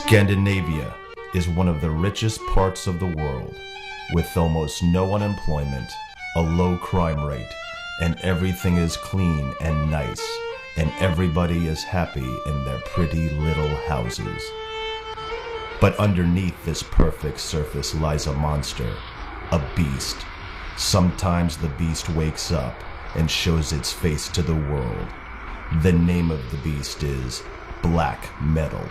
Scandinavia is one of the richest parts of the world, with almost no unemployment, a low crime rate, and everything is clean and nice, and everybody is happy in their pretty little houses. But underneath this perfect surface lies a monster, a beast. Sometimes the beast wakes up and shows its face to the world. The name of the beast is Black Metal.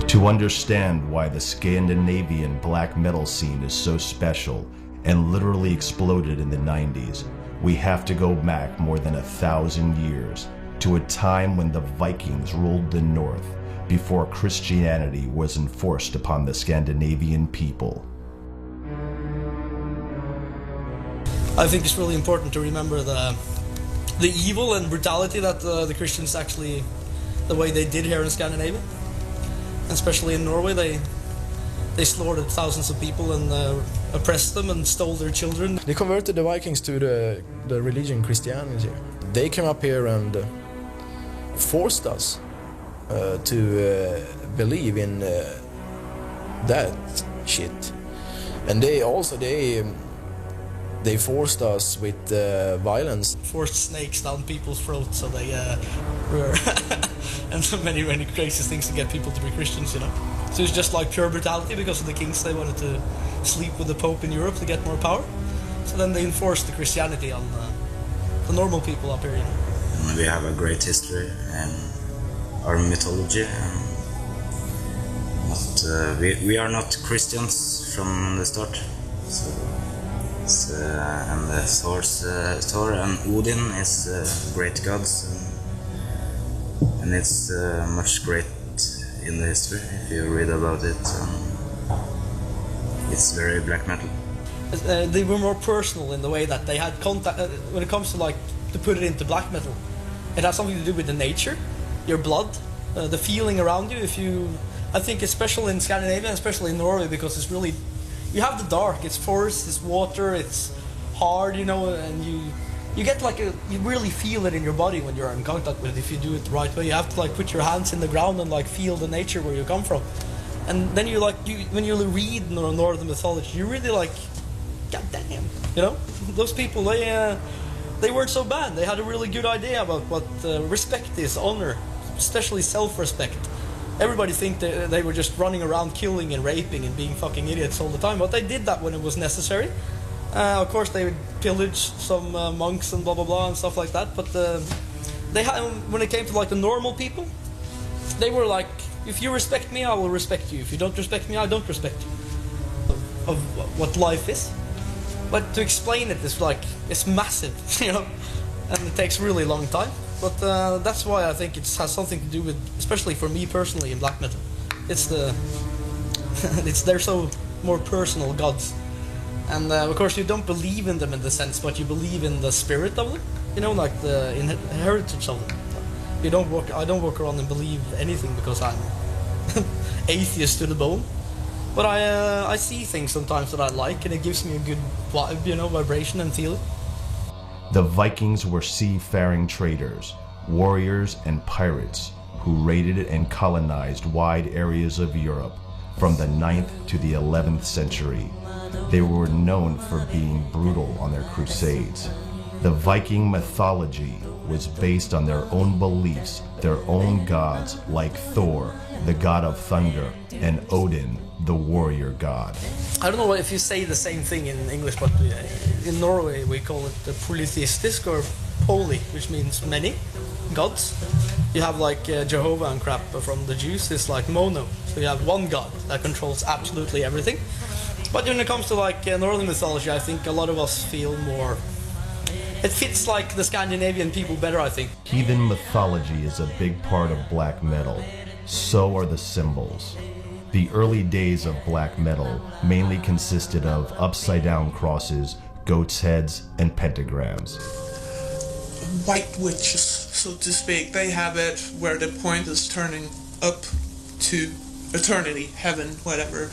To understand why the Scandinavian black metal scene is so special and literally exploded in the 90s, we have to go back more than 1,000 years to a time when the Vikings ruled the North before Christianity was enforced upon the Scandinavian people. I think it's really important to remember the evil and brutality that the Christians actually, the way they did here in Scandinavia. Especially in Norway, they slaughtered thousands of people and oppressed them and stole their children. They converted the Vikings to the religion Christianity. They came up here and forced us to believe in that shit. And they forced us with violence. Forced snakes down people's throats, so they were and so many crazy things to get people to be Christians, you know. So it's just like pure brutality because of the kings. They wanted to sleep with the Pope in Europe to get more power. So then they enforced the Christianity on the normal people up here, you know. We have a great history and our mythology, but we are not Christians from the start. So and Thor and Odin is great gods, and it's much great in the history if you read about it. It's very black metal. They were more personal in the way that they had contact when it comes to to put it into black metal. It has something to do with the nature, your blood, the feeling around you. I think especially in Scandinavia, especially in Norway, because it's really. You have the dark, it's forest, it's water, it's hard, you know, and you get you really feel it in your body when you're in contact with it if you do it the right way. You have to put your hands in the ground and feel the nature where you come from. And then when you read Northern mythology, you really God damn, you know, those people, they weren't so bad. They had a really good idea about what respect is, honor, especially self-respect. Everybody think that they were just running around killing and raping and being fucking idiots all the time, but they did that when it was necessary. Of course, they would pillage some monks and blah blah blah and stuff like that. But they had, when it came to like the normal people, they were like, if you respect me, I will respect you. If you don't respect me, I don't respect you. Of what life is. But to explain it is like, it's massive, you know, and it takes really long time. But that's why I think it has something to do with, especially for me personally in black metal. It's they're so more personal gods. And of course you don't believe in them in the sense, but you believe in the spirit of them, you know, like the heritage of them. I don't walk around and believe anything because I'm atheist to the bone. But I see things sometimes that I like, and it gives me a good vibe, you know, vibration and feeling. The Vikings were seafaring traders, warriors, and pirates who raided and colonized wide areas of Europe from the 9th to the 11th century. They were known for being brutal on their crusades. The Viking mythology was based on their own beliefs, their own gods like Thor, the god of thunder, and Odin, the warrior god. I don't know if you say the same thing in English, but in Norway we call it the polytheistic or poly, which means many gods. You have like Jehovah and crap from the Jews, it's like mono. So you have one god that controls absolutely everything. But when it comes to like Northern mythology, I think a lot of us feel more... It fits like the Scandinavian people better, I think. Heathen mythology is a big part of black metal. So are the symbols. The early days of black metal mainly consisted of upside-down crosses, goats' heads, and pentagrams. White witches, so to speak, they have it where the point is turning up to eternity, heaven, whatever.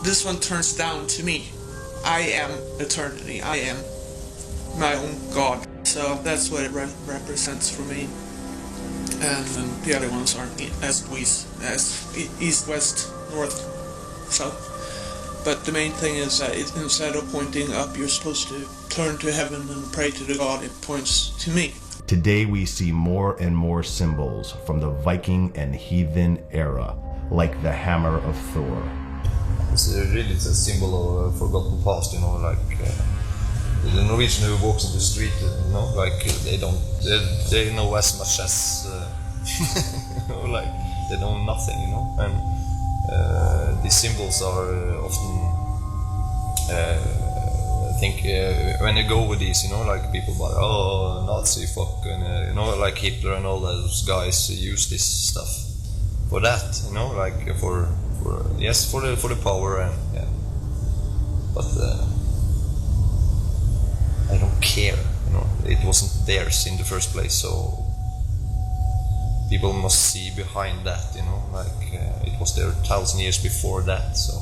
This one turns down to me. I am eternity. I am my own god. So that's what it represents for me. And the other ones are east, west, north, south. But the main thing is that instead of pointing up, you're supposed to turn to heaven and pray to the god. It points to me. Today we see more and more symbols from the Viking and heathen era, like the hammer of Thor. It's really a symbol of a forgotten past, you know, like the Norwegian who walks in the street, you know, like they know as much as, you know, like they know nothing, you know, and these symbols are often, I think, when you go with these, you know, like people like, oh, Nazi fuck, and you know, like Hitler and all those guys use this stuff for that, you know, like for the power, and yeah, but I don't care, you know, it wasn't theirs in the first place, so people must see behind that, you know, like it was there 1,000 years before that, so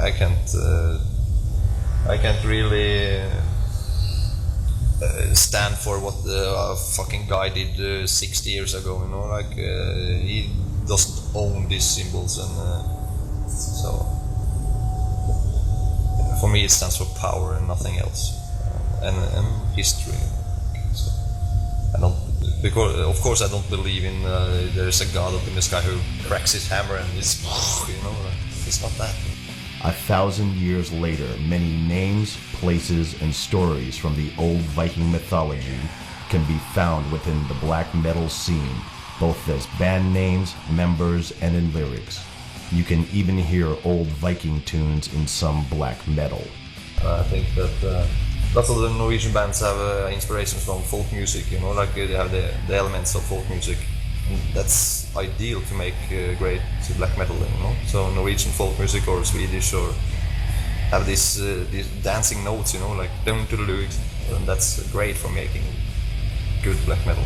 I can't really stand for what the fucking guy did 60 years ago, you know, like he doesn't own these symbols, and so for me it stands for power and nothing else, and history. So I don't, because of course I don't believe in there's a god up in the sky who cracks his hammer and is, you know, it's not that. 1,000 years later, many names, places, and stories from the old Viking mythology can be found within the black metal scene, both as band names, members, and in lyrics. You can even hear old Viking tunes in some black metal. I think that lots of the Norwegian bands have inspirations from folk music, you know, like they have the elements of folk music. And that's ideal to make great black metal, you know. So Norwegian folk music or Swedish, or have these dancing notes, you know, like down to the lyrics, and that's great for making good black metal.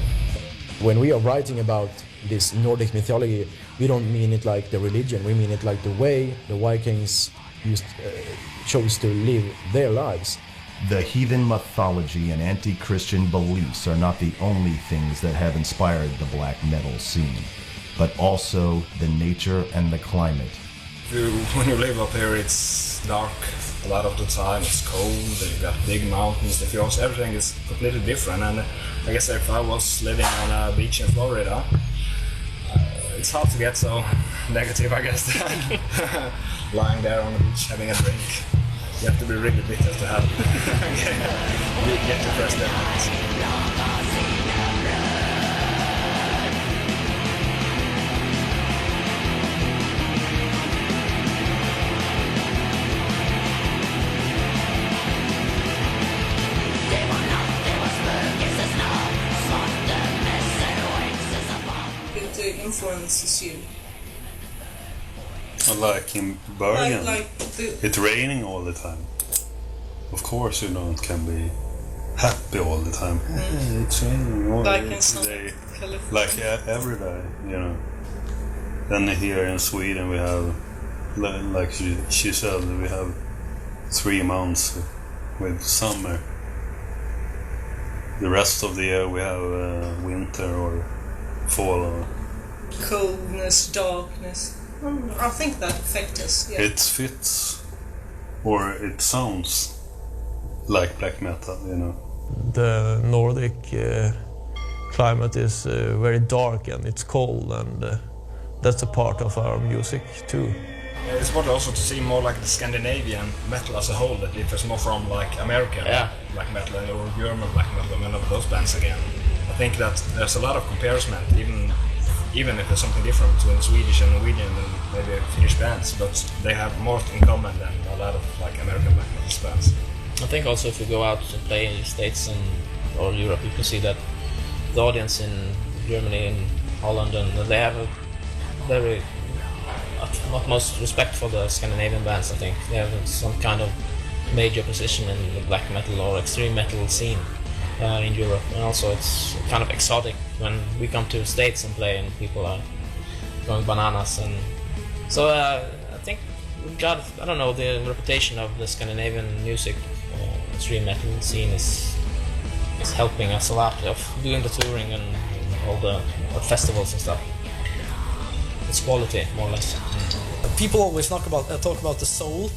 When we are writing about this Nordic mythology, we don't mean it like the religion, we mean it like the way the Vikings chose to live their lives. The heathen mythology and anti-Christian beliefs are not the only things that have inspired the black metal scene, but also the nature and the climate. When you live up here, it's dark a lot of the time, it's cold, you got big mountains, the fjords, everything is completely different. And I guess if I was living on a beach in Florida, it's hard to get so negative, I guess, lying there on the beach having a drink. You have to be really bitter to have get your first evidence. It influences you. Like in Bergen, It's raining all the time. Of course you can be happy all the time. Hey, it's raining all Like in day. California. Like every day, Then here in Sweden we have, like she said, we have 3 months with summer. The rest of the year we have winter or fall. Or Coldness, darkness. I think that affects us. Yeah. it fits, or it sounds like black metal, The Nordic climate is very dark and it's cold, and that's a part of our music too. It's important also to see more like the Scandinavian metal as a whole that differs more from like American black metal or German black metal and many of those bands again. I think that there's a lot of comparison, even if there's something different between Swedish and Norwegian and maybe Finnish bands, but they have more in common than a lot of like American black metal bands. I think also if you go out and play in the States or Europe, you can see that the audience in Germany and Holland, and they have a very utmost respect for the Scandinavian bands. I think they have some kind of major position in the black metal or extreme metal scene in Europe, and also it's kind of exotic when we come to the States and play and people are going bananas. And so I think we've got, I don't know, the reputation of the Scandinavian music extreme metal scene is helping us a lot of doing the touring and all the festivals and stuff. It's quality, more or less. People always talk about the soul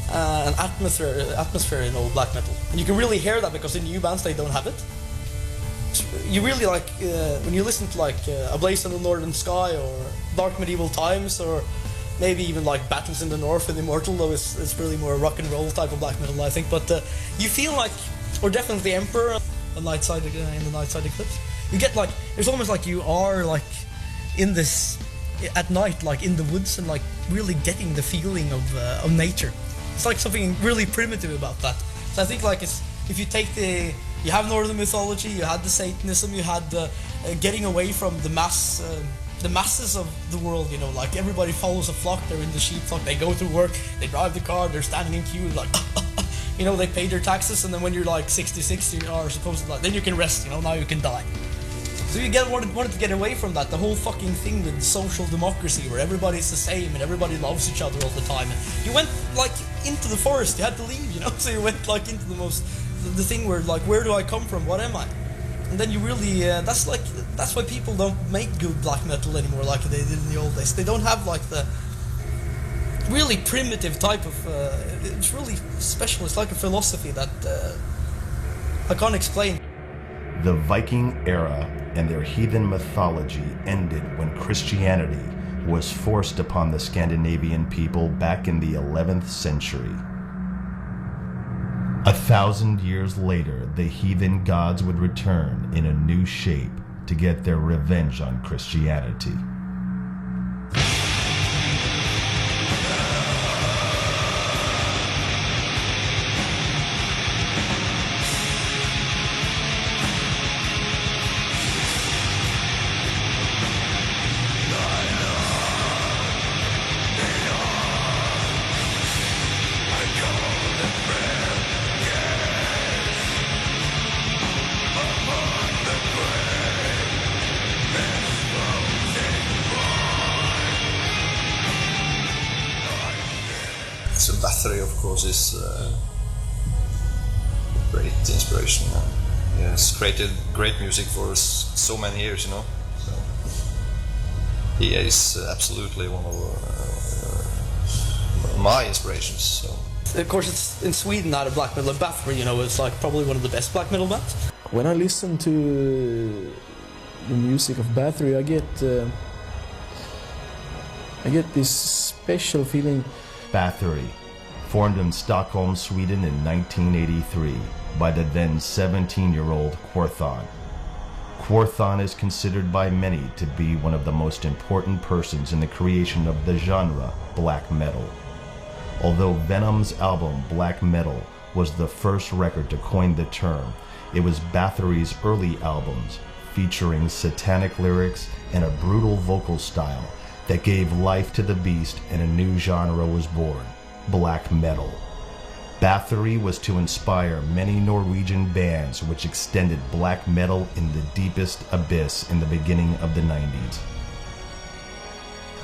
and atmosphere in old black metal, and you can really hear that because in new bands they don't have it. You really like when you listen to like A Blaze in the Northern Sky or Dark Medieval Times, or maybe even like Battles in the North and Immortal, though it's really more rock and roll type of black metal, I think. But you feel like, or definitely Emperor, in the Nightside Eclipse. You get like, it's almost like you are like in this at night, like in the woods, and like really getting the feeling of nature. It's like something really primitive about that. So I think like it's, if you take you have Northern mythology, you had the Satanism, you had the getting away from the masses of the world, like everybody follows a flock, they're in the sheep flock, they go to work, they drive the car, they're standing in queue, like, they pay their taxes, and then when you're like 66, you are supposed to, like, then you can rest, now you can die. So you wanted to get away from that, the whole fucking thing with social democracy, where everybody's the same and everybody loves each other all the time. And you went like into the forest, you had to leave, so you went like into the thing where like, where do I come from, what am I? And then you really, that's why people don't make good black metal anymore like they did in the old days. They don't have like the really primitive type of, it's really special, it's like a philosophy that I can't explain. The Viking era and their heathen mythology ended when Christianity was forced upon the Scandinavian people back in the 11th century. 1,000 years later, the heathen gods would return in a new shape to get their revenge on Christianity. So Bathory, of course, is great inspiration. He has created great music for so many years, So he is absolutely one of my inspirations. So. Of course, it's in Sweden now, the black metal Bathory, it's like probably one of the best black metal bands. When I listen to the music of Bathory, I get this special feeling. Bathory, formed in Stockholm, Sweden in 1983 by the then 17-year-old Quorthon. Quorthon is considered by many to be one of the most important persons in the creation of the genre black metal. Although Venom's album Black Metal was the first record to coin the term, it was Bathory's early albums, featuring satanic lyrics and a brutal vocal style, that gave life to the beast and a new genre was born, black metal. Bathory was to inspire many Norwegian bands which extended black metal in the deepest abyss in the beginning of the 90s.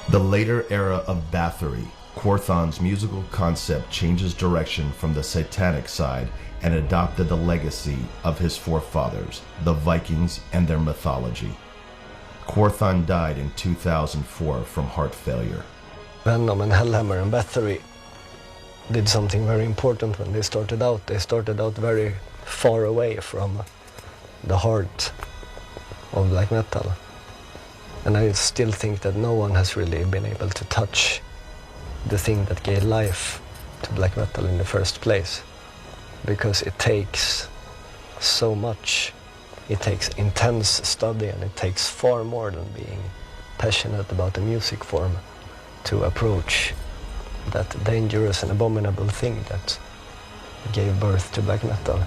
The later era of Bathory, Quorthon's musical concept changes direction from the satanic side and adopted the legacy of his forefathers, the Vikings, and their mythology. Quorthon died in 2004 from heart failure. Venom and Hellhammer and Bathory did something very important when they started out. They started out very far away from the heart of black metal. And I still think that no one has really been able to touch the thing that gave life to black metal in the first place. Because it takes so much. It takes intense study, and it takes far more than being passionate about a music form to approach that dangerous and abominable thing that gave birth to black metal.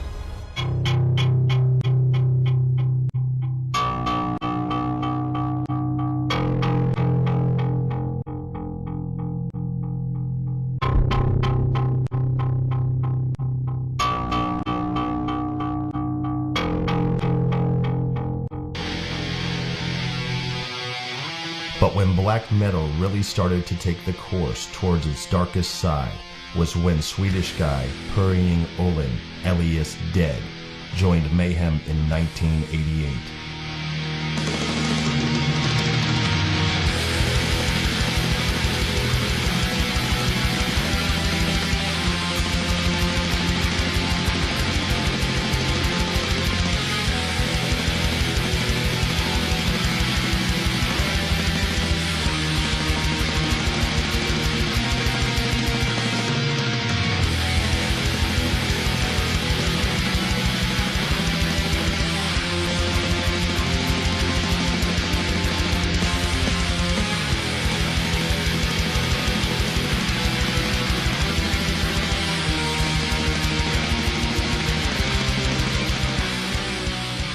But when black metal really started to take the course towards its darkest side was when Swedish guy Purring Olin, alias Dead, joined Mayhem in 1988.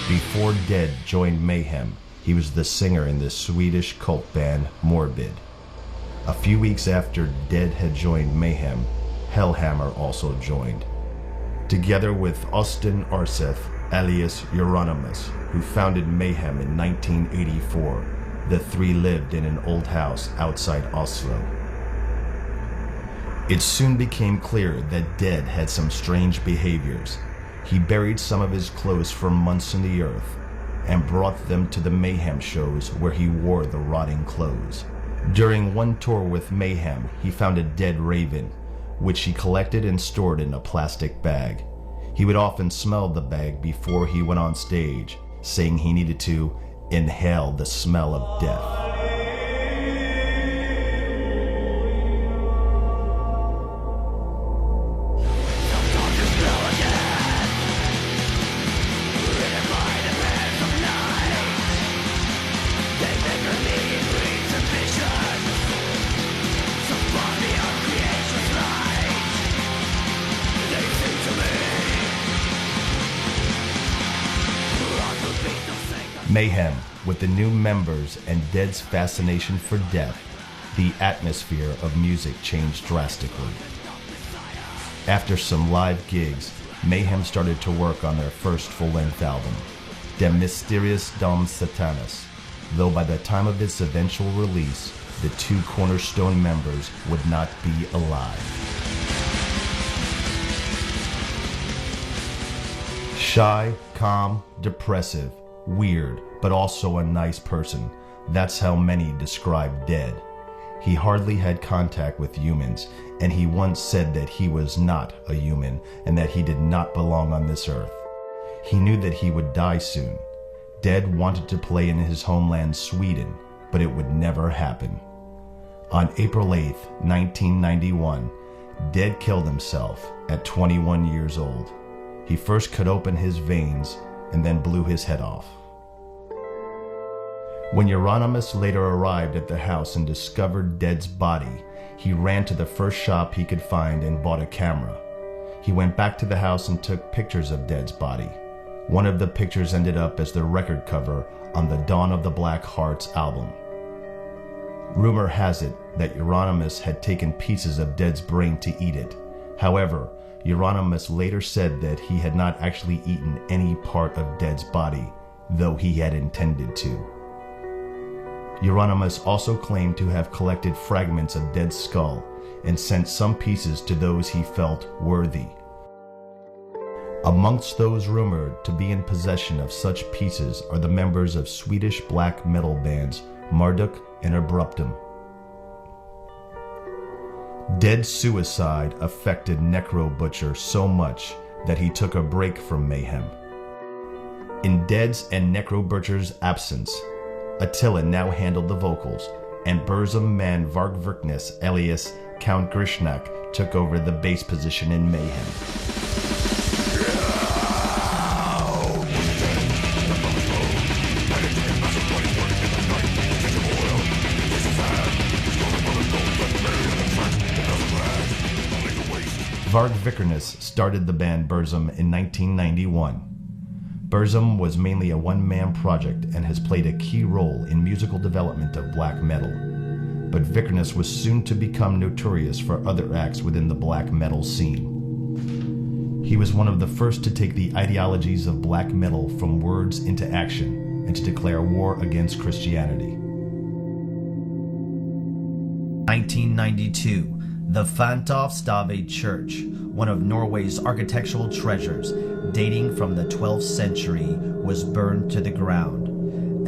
Before Dead joined Mayhem, he was the singer in the Swedish cult band Morbid. A few weeks after Dead had joined Mayhem, Hellhammer also joined. Together with Austin Arseth, alias Euronymous, who founded Mayhem in 1984, the three lived in an old house outside Oslo. It soon became clear that Dead had some strange behaviors. He buried some of his clothes for months in the earth and brought them to the Mayhem shows where he wore the rotting clothes. During one tour with Mayhem, he found a dead raven, which he collected and stored in a plastic bag. He would often smell the bag before he went on stage, saying he needed to inhale the smell of death. Mayhem, with the new members and Dead's fascination for death, the atmosphere of music changed drastically. After some live gigs, Mayhem started to work on their first full-length album, De Mysteriis Dom Satanas, though by the time of its eventual release, the two cornerstone members would not be alive. Shy, calm, depressive, weird, but also a nice person. That's how many describe Dead. He hardly had contact with humans, and he once said that he was not a human and that he did not belong on this earth. He knew that he would die soon. Dead wanted to play in his homeland Sweden, but it would never happen. On April 8, 1991, Dead killed himself at 21 years old. He first cut open his veins and then blew his head off. When Euronymous later arrived at the house and discovered Dead's body, he ran to the first shop he could find and bought a camera. He went back to the house and took pictures of Dead's body. One of the pictures ended up as the record cover on the Dawn of the Black Hearts album. Rumor has it that Euronymous had taken pieces of Dead's brain to eat it. However, Euronymous later said that he had not actually eaten any part of Dead's body, though he had intended to. Euronymous also claimed to have collected fragments of Dead's skull and sent some pieces to those he felt worthy. Amongst those rumored to be in possession of such pieces are the members of Swedish black metal bands Marduk and Abruptum. Dead's suicide affected Necro Butcher so much that he took a break from Mayhem. In Dead's and Necro Butcher's absence, Attila now handled the vocals, and Burzum man Varg Vikernes alias Count Grishnak took over the bass position in Mayhem. Varg Vikernes started the band Burzum in 1991. Burzum was mainly a one-man project and has played a key role in musical development of black metal. But Vikernes was soon to become notorious for other acts within the black metal scene. He was one of the first to take the ideologies of black metal from words into action and to declare war against Christianity. 1992. The Fantovstave Church, one of Norway's architectural treasures, dating from the 12th century, was burned to the ground.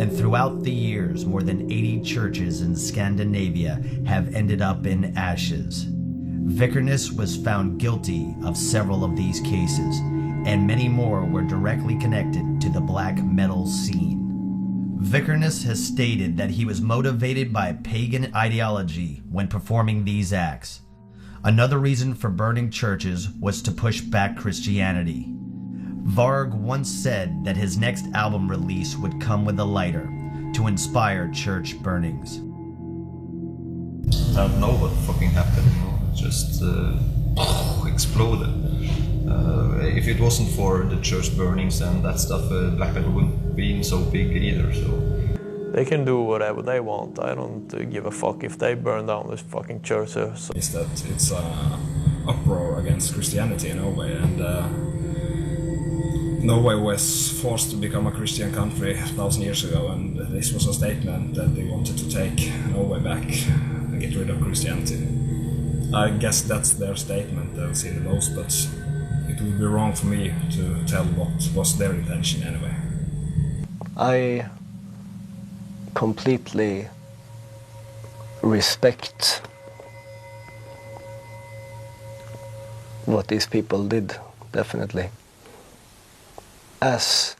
And throughout the years, more than 80 churches in Scandinavia have ended up in ashes. Vikernes was found guilty of several of these cases, and many more were directly connected to the black metal scene. Vikernes has stated that he was motivated by pagan ideology when performing these acts. Another reason for burning churches was to push back Christianity. Varg once said that his next album release would come with a lighter to inspire church burnings. I don't know what fucking happened, you know? It just exploded. If it wasn't for the church burnings and that stuff, black metal wouldn't be so big either, so... They can do whatever they want. I don't give a fuck if they burn down this fucking church. Is that it's an uproar against Christianity in Norway, and Norway was forced to become a Christian country 1,000 years ago, and this was a statement that they wanted to take Norway back and get rid of Christianity. I guess that's their statement they'll see the most, but it would be wrong for me to tell what was their intention anyway. I completely respect what these people did, definitely, as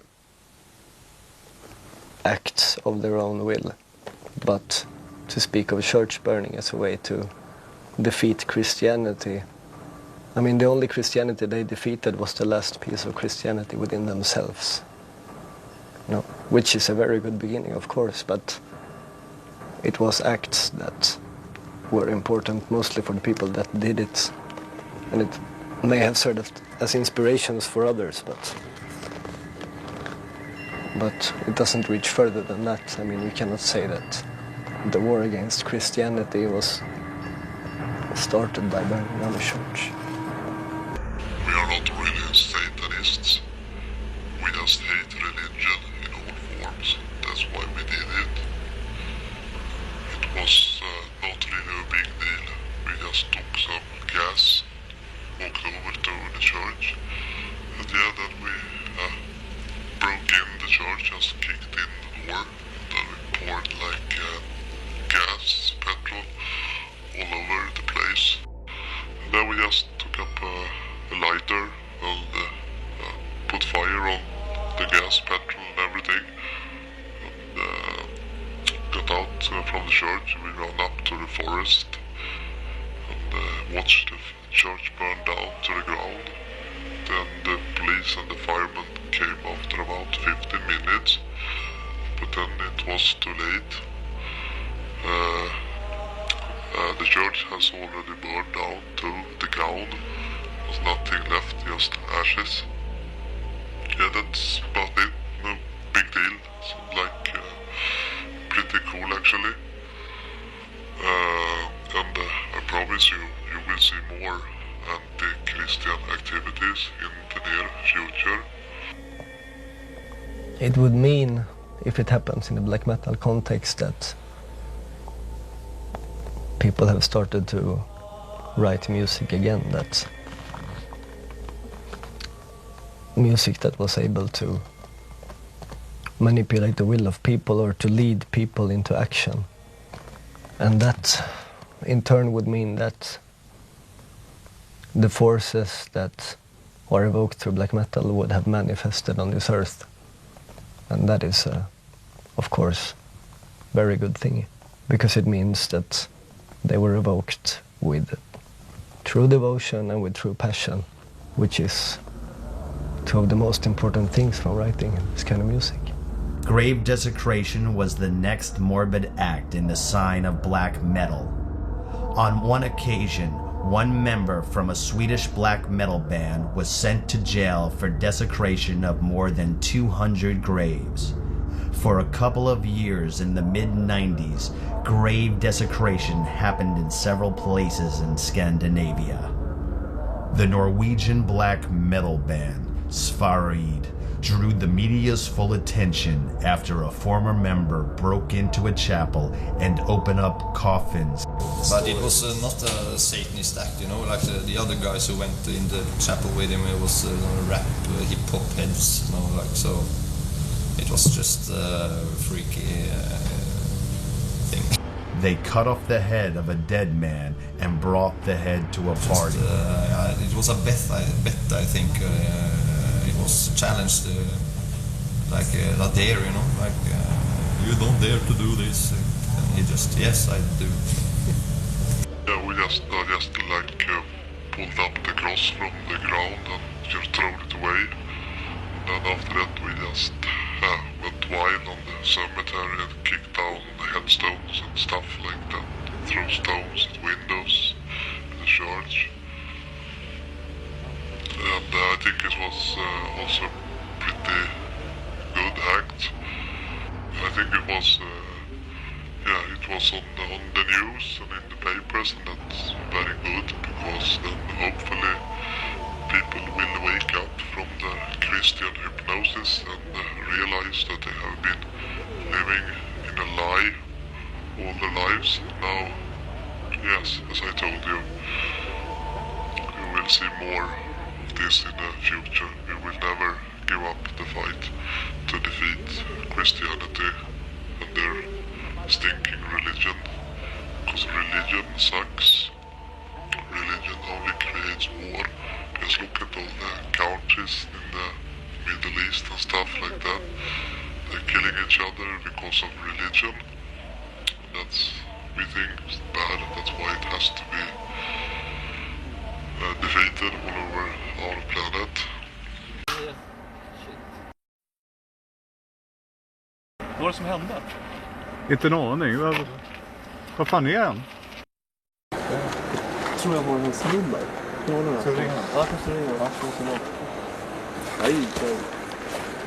acts of their own will. But to speak of church burning as a way to defeat Christianity, I mean, the only Christianity they defeated was the last piece of Christianity within themselves. No, which is a very good beginning, of course, but it was acts that were important mostly for the people that did it, and it may have served as inspirations for others, but it doesn't reach further than that. I mean, we cannot say that the war against Christianity was started by burning down the church. We are not really Satanists. We just hate religion in all forms. That's why we did it. It was not really a big deal. We just took some gas, walked over to the church, and yeah, then we broke in the church, just kicked in the door. Then we poured like gas, petrol, all over the place. And then we just took up a lighter and put fire on the gas, petrol and everything, and got out from the church. We ran up to the forest and watched church burned down to the ground. Then the police and the firemen came after about 15 minutes, but then it was too late. The church has already burned down to the ground. There's nothing left, just ashes. Yeah, that's about it. No big deal. It's like pretty cool actually. And I promise you, you will see more anti-Christian activities in the near future. It would mean, if it happens in the black metal context, that people have started to write music again, that music that was able to manipulate the will of people or to lead people into action. And that in turn would mean that the forces that are evoked through black metal would have manifested on this earth. And that is, of course, very good thing, because it means that they were evoked with true devotion and with true passion, which is two of the most important things from writing this kind of music. Grave desecration was the next morbid act in the sign of black metal. On one occasion, one member from a Swedish black metal band was sent to jail for desecration of more than 200 graves. For a couple of years in the mid-90s, grave desecration happened in several places in Scandinavia. The Norwegian black metal band, Svarid, drew the media's full attention after a former member broke into a chapel and opened up coffins. But it was not a Satanist act, you know, like the other guys who went in the chapel with him, it was rap, hip-hop heads, you know, like, so it was just a freaky thing. They cut off the head of a dead man and brought the head to a party. It was a bet, I think. It was challenged, like not dare, you know, like you don't dare to do this. And he just, yes, I do. Yeah, we just like pulled up the cross from the ground and just thrown it away. And then after that we just went wild on the cemetery and kicked down the headstones and stuff like that. Threw stones at windows in the church. And I think it was also a pretty good act. I think it was, it was on the news and in the papers, and that's very good, because then hopefully people will wake up from the Christian hypnosis and realize that they have been living in a lie all their lives. Now, yes, as I told you, you will see more of this in the future. We will never give up the fight to defeat Christianity and their stinking religion, because religion sucks. Religion only creates war. Just look at all the countries in the Middle East and stuff like that. They're killing each other because of religion. That's, we think, bad. That's why it has to be defeated all over our planet. Vad var det som hände? Inte en aning. Vad fan är han? Jag tror jag har hans nummer. Ska vi ringa? Ja, kanske ringa. Ja, så långt. Nej,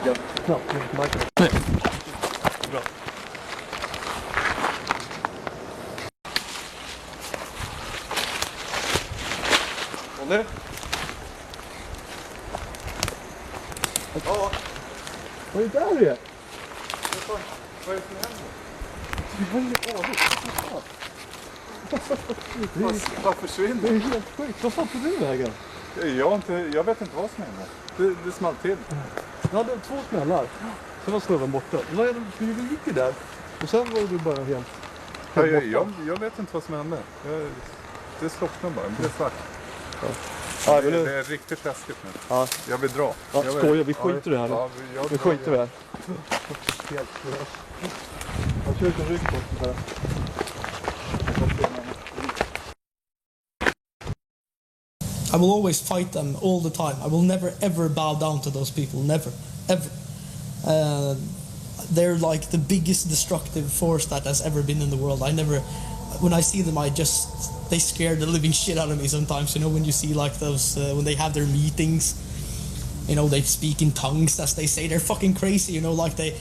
jag knappt märker. Nej. Bra. Olle? Ja. Vad är det där det? Vad är det som händer? Vi har ingen aning. Vad försvinner? Det är helt sjukt. Vad fan tog du vägen? Jag vet inte vad som hände. Det small till. Jag hade 2 smällar. Sen var snurren borta. Vi gick där. Och sen var du bara helt jag vet inte vad som hände. Det slocknade bara. Det blev svart. Ja, det är riktigt läskigt nu. Ja. Jag vill dra. Ja, skojar. Vi skiter i det här. Ja, vi skiter i det här. Helt jag kör ut en rygg på det här. I will always fight them all the time. I will never ever bow down to those people, never, ever. They're like the biggest destructive force that has ever been in the world. When I see them, they scare the living shit out of me sometimes. You know, when you see like those, when they have their meetings, you know, they speak in tongues, as they say. They're fucking crazy, you know, like they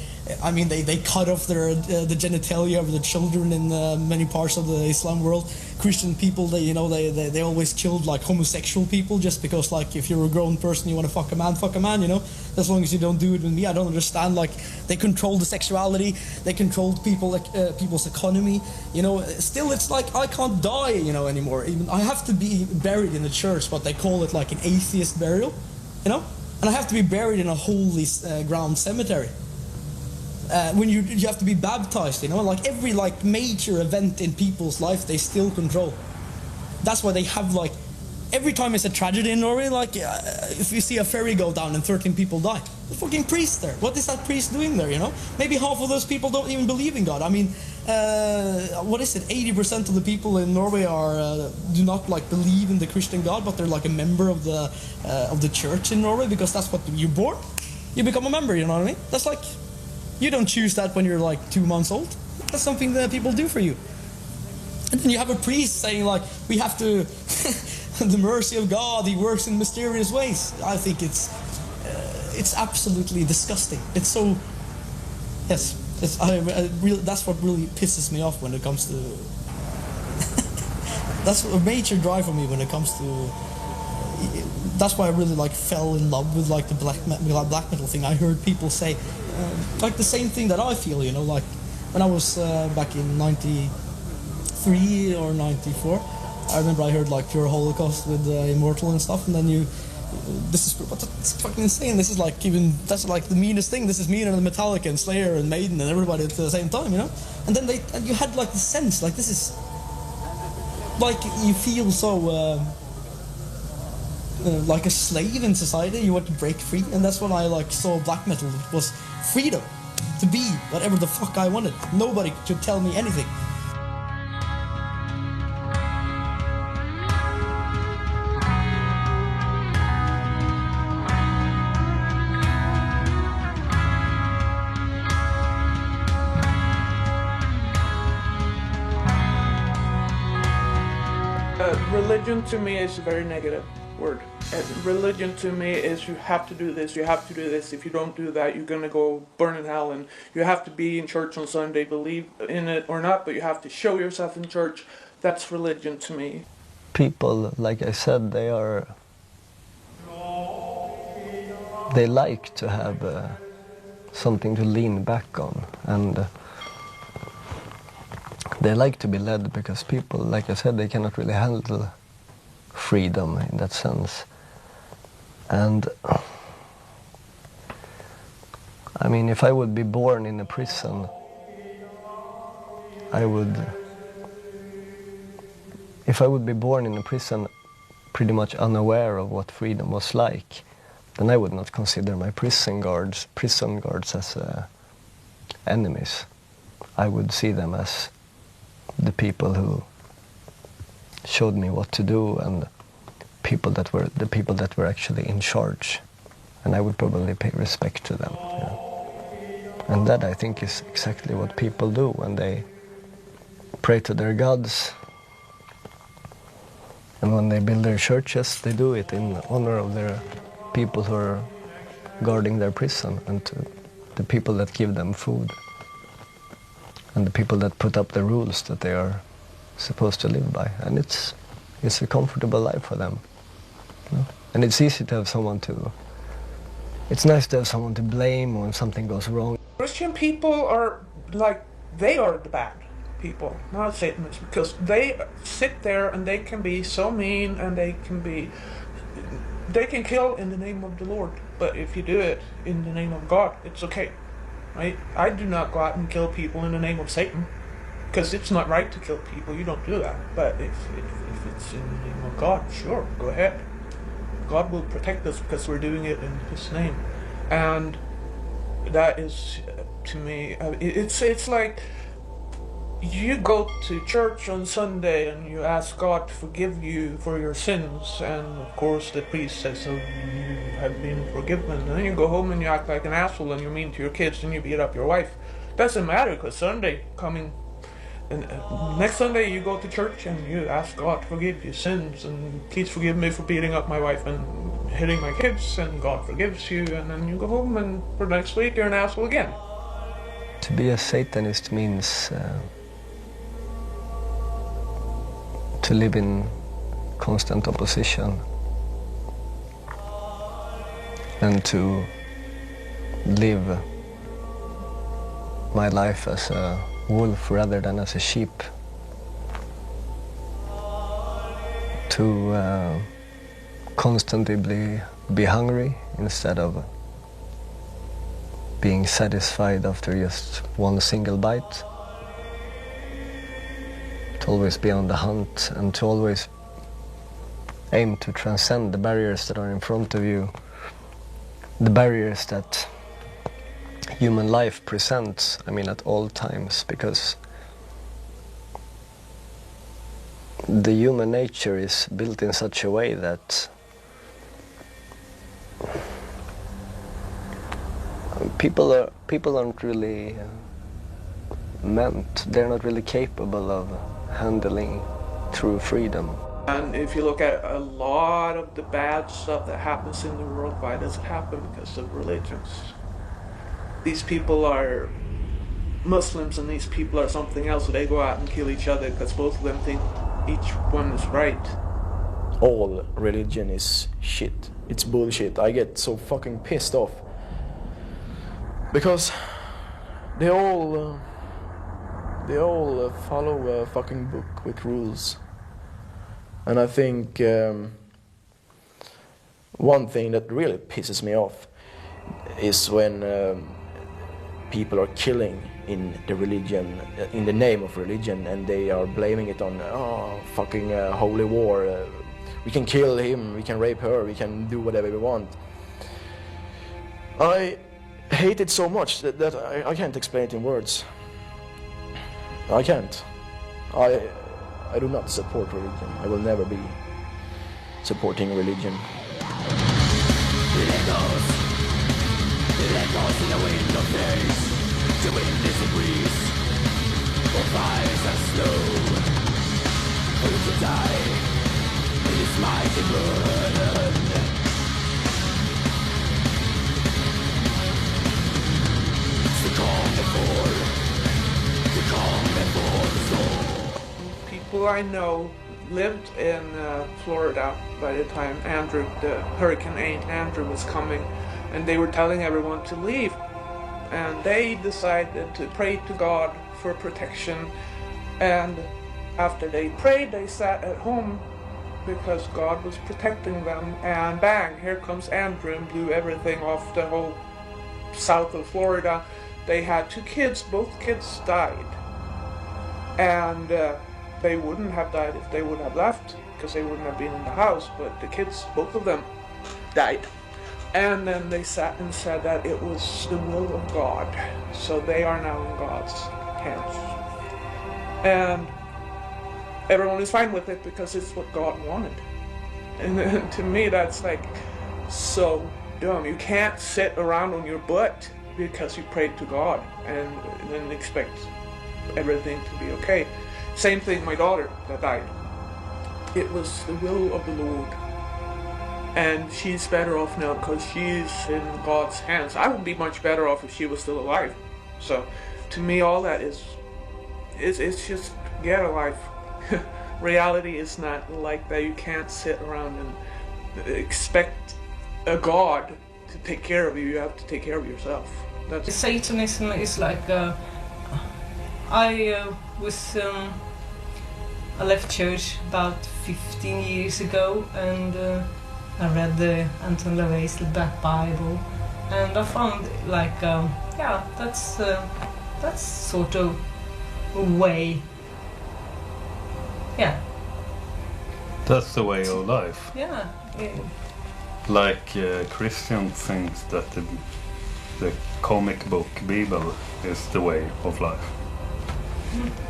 cut off the genitalia of the children in many parts of the Islam world. Christian people, they always killed like homosexual people just because, like, if you're a grown person, you want to fuck a man, you know, as long as you don't do it with me. I don't understand, like, they control the sexuality, they controlled people's economy, you know. Still, it's like, I can't die, you know, anymore. Even I have to be buried in the church, but they call it like an atheist burial, you know. And I have to be buried in a holy ground cemetery. When you have to be baptized, you know, like every like major event in people's life, they still control. That's why they have like, every time it's a tragedy in Norway, like if you see a ferry go down and 13 people die, the fucking priest there. What is that priest doing there, you know? Maybe half of those people don't even believe in God. I mean, what is it? 80% of the people in Norway do not like believe in the Christian God, but they're like a member of the church in Norway, because that's what you're born. You become a member, you know what I mean? That's like, you don't choose that when you're like 2 months old. That's something that people do for you. And then you have a priest saying like, we have to, the mercy of God, he works in mysterious ways. I think it's absolutely disgusting. It's so, yes, that's what really pisses me off when it comes to, that's a major drive for me when it comes to, that's why I really like fell in love with like the black metal thing. I heard people say like the same thing that I feel, you know, like when I was back in 93 or 94, I remember I heard like Pure Holocaust with Immortal and stuff, and then that's fucking insane. This is like that's like the meanest thing. This is meaner than Metallica and Slayer and Maiden and everybody at the same time, you know. And then you had like the sense, like this is like you feel so like a slave in society. You want to break free, and that's when I like saw black metal. It was freedom to be whatever the fuck I wanted. Nobody could tell me anything. Religion to me is a very negative word. Religion to me is you have to do this, you have to do this. If you don't do that, you're going to go burn in hell, and you have to be in church on Sunday, believe in it or not, but you have to show yourself in church. That's religion to me. People, like I said, they like to have something to lean back on, and they like to be led, because people, like I said, they cannot really handle freedom in that sense. And I mean, if I would be born in a prison, if I would be born in a prison pretty much unaware of what freedom was like, then I would not consider my prison guards as enemies. I would see them as the people who showed me what to do, and the people that were actually in charge, and I would probably pay respect to them. You know? And that, I think, is exactly what people do when they pray to their gods, and when they build their churches, they do it in honor of their people who are guarding their prison, and to the people that give them food, and the people that put up the rules that they are supposed to live by. And it's a comfortable life for them. You know? And it's easy to have it's nice to have someone to blame when something goes wrong. Christian people are like, they are the bad people, not Satanists, because they sit there and they can be so mean, and they can kill in the name of the Lord. But if you do it in the name of God, it's okay. Right? I do not go out and kill people in the name of Satan, because it's not right to kill people. You don't do that. But if it's in the name of God, sure, go ahead. God will protect us because we're doing it in His name. And that is, to me, it's like you go to church on Sunday and you ask God to forgive you for your sins, and of course the priest says, "Oh, you have been forgiven." And then you go home and you act like an asshole and you're mean to your kids and you beat up your wife. Doesn't matter, because Sunday coming, and next Sunday you go to church and you ask God to forgive your sins, and please forgive me for beating up my wife and hitting my kids, and God forgives you, and then you go home and for next week you're an asshole again. To be a Satanist means to live in constant opposition and to live my life as a wolf rather than as a sheep. To constantly be hungry instead of being satisfied after just one single bite. To always be on the hunt and to always aim to transcend the barriers that are in front of you, the barriers that human life presents, I mean, at all times, because the human nature is built in such a way that people aren't really they're not really capable of handling true freedom. And if you look at a lot of the bad stuff that happens in the world, why does it happen? Because of religions. These people are Muslims and these people are something else, so they go out and kill each other because both of them think each one is right. All religion is shit. It's bullshit. I get so fucking pissed off. Because they all follow a fucking book with rules. And I think one thing that really pisses me off is when people are killing in the religion, in the name of religion, and they are blaming it on fucking holy war. We can kill him, we can rape her, we can do whatever we want. I hate it so much that I can't explain it in words. I can't. I do not support religion. I will never be supporting religion. It echoes in the wind of days. The wind is a breeze. For fires are slow. Who to die in this mighty burden? To calm before the storm. People I know lived in Florida by the time the Hurricane Andrew was coming, and they were telling everyone to leave, and they decided to pray to God for protection, and after they prayed they sat at home because God was protecting them, and bang, here comes Andrew and blew everything off the whole south of Florida. They had 2 kids, both kids died, and they wouldn't have died if they would have left, because they wouldn't have been in the house, but the kids, both of them, died. And then they sat and said that it was the will of God, so they are now in God's hands. And everyone is fine with it because it's what God wanted. And to me that's like so dumb. You can't sit around on your butt because you prayed to God and then expect everything to be okay. Same thing, my daughter that died. It was the will of the Lord. And she's better off now because she's in God's hands. I would be much better off if she was still alive. So, to me, all that is it's just get a life. Reality is not like that. You can't sit around and expect a God to take care of you. You have to take care of yourself. Satanism is like I left church about 15 years ago, and I read the Anton LaVey's The Black Bible, and I found like that's sort of a way. Yeah. That's the way of life. Yeah. Like Christian thinks that the comic book Bible is the way of life.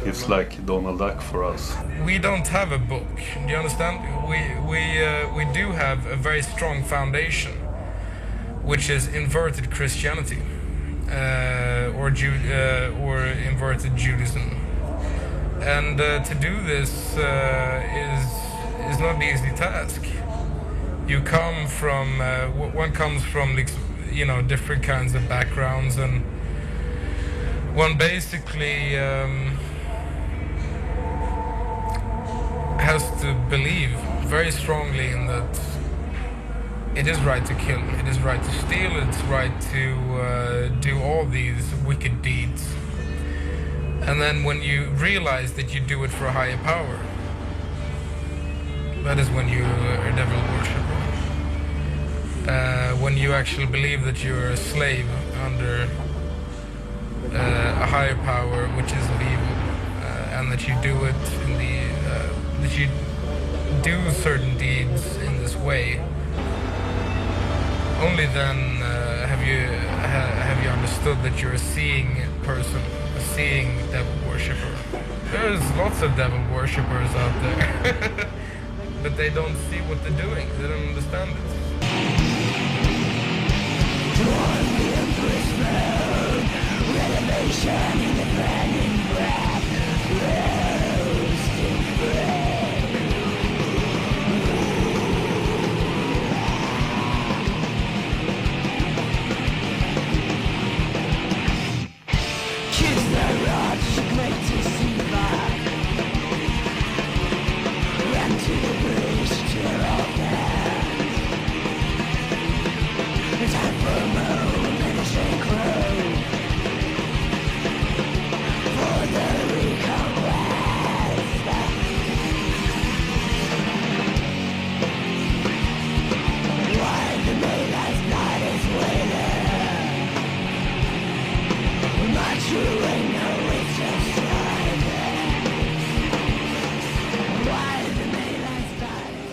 It's like Donald Duck for us. We don't have a book. Do you understand? We do have a very strong foundation, which is inverted Christianity, or inverted Judaism. And to do this is not an easy task. You come from one comes from different kinds of backgrounds, and one basically has to believe very strongly in that it is right to kill, it is right to steal, it's right to do all these wicked deeds. And then when you realize that you do it for a higher power, that is when you are a devil worshipper. When you actually believe that you're a slave under a higher power, which is of evil, and that you do it that you do certain deeds in this way, only then have you understood that you're a seeing person, a seeing devil worshipper. There's lots of devil worshippers out there, but they don't see what they're doing. They don't understand it. Renovation in the burning breath, roasting bread. Kiss the rods, great to see back. Run to the bridge, tear off hands. Time for a moon and a shake crow. For the reconquest. Why the Maylife's night is waiting. Not true and no, it's just driving. Why the Maylife's night is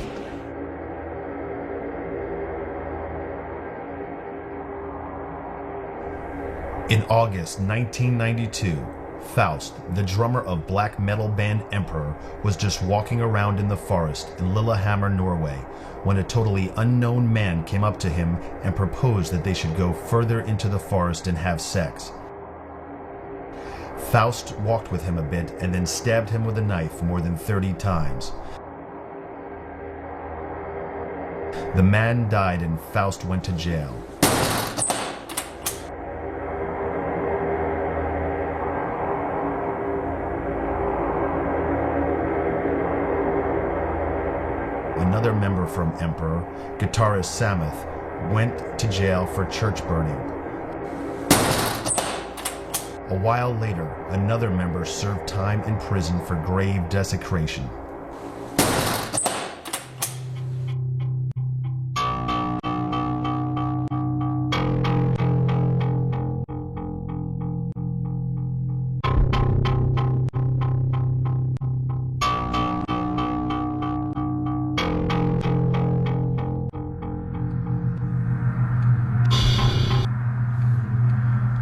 In August 1992, Faust, the drummer of black metal band Emperor, was just walking around in the forest in Lillehammer, Norway, when a totally unknown man came up to him and proposed that they should go further into the forest and have sex. Faust walked with him a bit and then stabbed him with a knife more than 30 times. The man died and Faust went to jail. Another member from Emperor, guitarist Samuth, went to jail for church burning. A while later, another member served time in prison for grave desecration.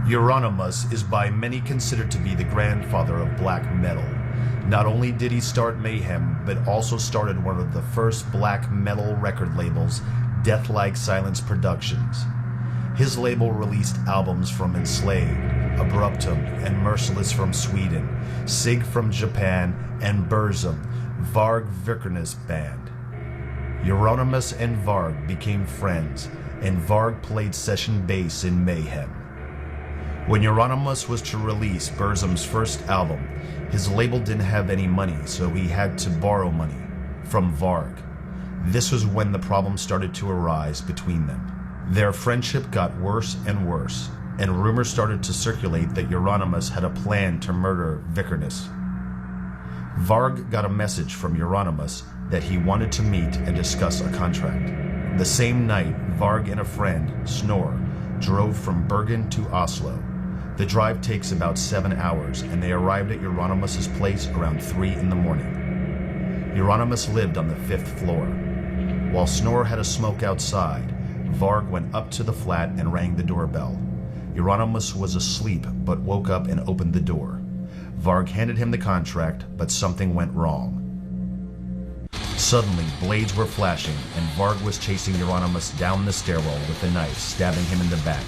Euronymous is by many considered to be the grandfather of black metal. Not only did he start Mayhem, but also started one of the first black metal record labels, Deathlike Silence Productions. His label released albums from Enslaved, Abruptum, and Merciless from Sweden, Sig from Japan, and Burzum, Varg Vikernes band. Euronymous and Varg became friends, and Varg played session bass in Mayhem. When Euronymous was to release Burzum's first album, his label didn't have any money, so he had to borrow money from Varg. This was when the problem started to arise between them. Their friendship got worse and worse, and rumors started to circulate that Euronymous had a plan to murder Vikernes. Varg got a message from Euronymous that he wanted to meet and discuss a contract. The same night, Varg and a friend, Snore, drove from Bergen to Oslo. The drive takes about 7 hours, and they arrived at Euronymous' place around 3 in the morning. Euronymous lived on the 5th floor. While Snore had a smoke outside, Varg went up to the flat and rang the doorbell. Euronymous was asleep, but woke up and opened the door. Varg handed him the contract, but something went wrong. Suddenly, blades were flashing, and Varg was chasing Euronymous down the stairwell with a knife, stabbing him in the back.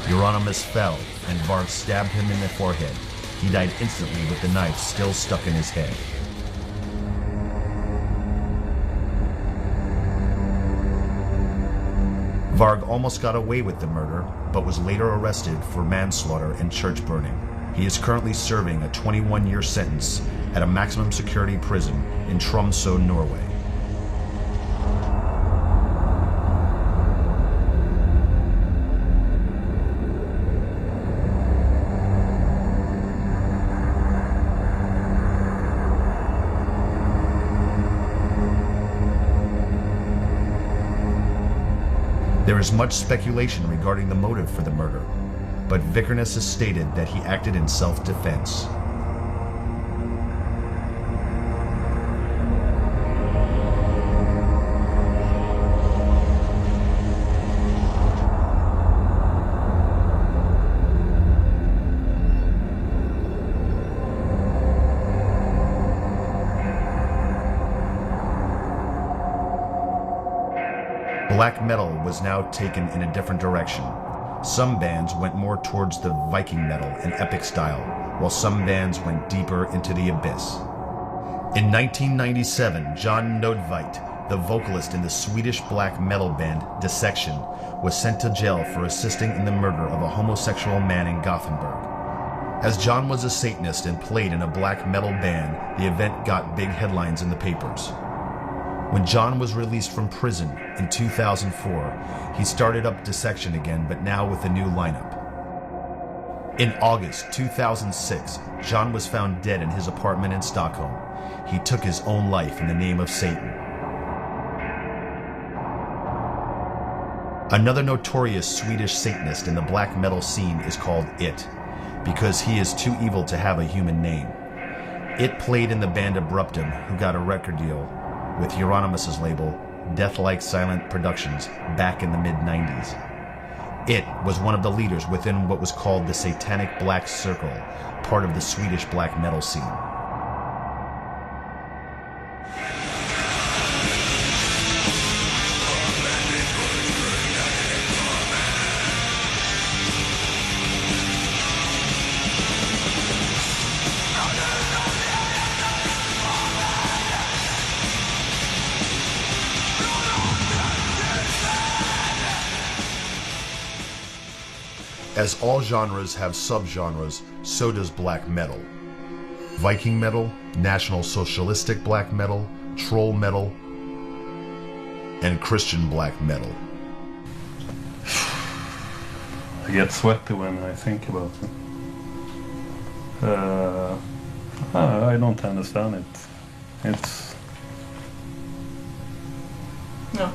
Euronymous fell, and Varg stabbed him in the forehead. He died instantly with the knife still stuck in his head. Varg almost got away with the murder, but was later arrested for manslaughter and church burning. He is currently serving a 21-year sentence at a maximum security prison in Tromsø, Norway. There is much speculation regarding the motive for the murder, but Vikernes has stated that he acted in self-defense. Black metal was now taken in a different direction. Some bands went more towards the Viking metal and epic style, while some bands went deeper into the abyss. In 1997, John Nordveit, the vocalist in the Swedish black metal band Dissection, was sent to jail for assisting in the murder of a homosexual man in Gothenburg. As John was a Satanist and played in a black metal band, the event got big headlines in the papers. When John was released from prison in 2004, he started up Dissection again, but now with a new lineup. In August 2006, John was found dead in his apartment in Stockholm. He took his own life in the name of Satan. Another notorious Swedish Satanist in the black metal scene is called It, because he is too evil to have a human name. It played in the band Abruptum, who got a record deal with Euronymous' label, Deathlike Silent Productions, back in the mid-90s. It was one of the leaders within what was called the Satanic Black Circle, part of the Swedish black metal scene. As all genres have subgenres, so does black metal. Viking metal, National Socialistic black metal, troll metal, and Christian black metal. I get sweaty when I think about it. I don't understand it. It's... No.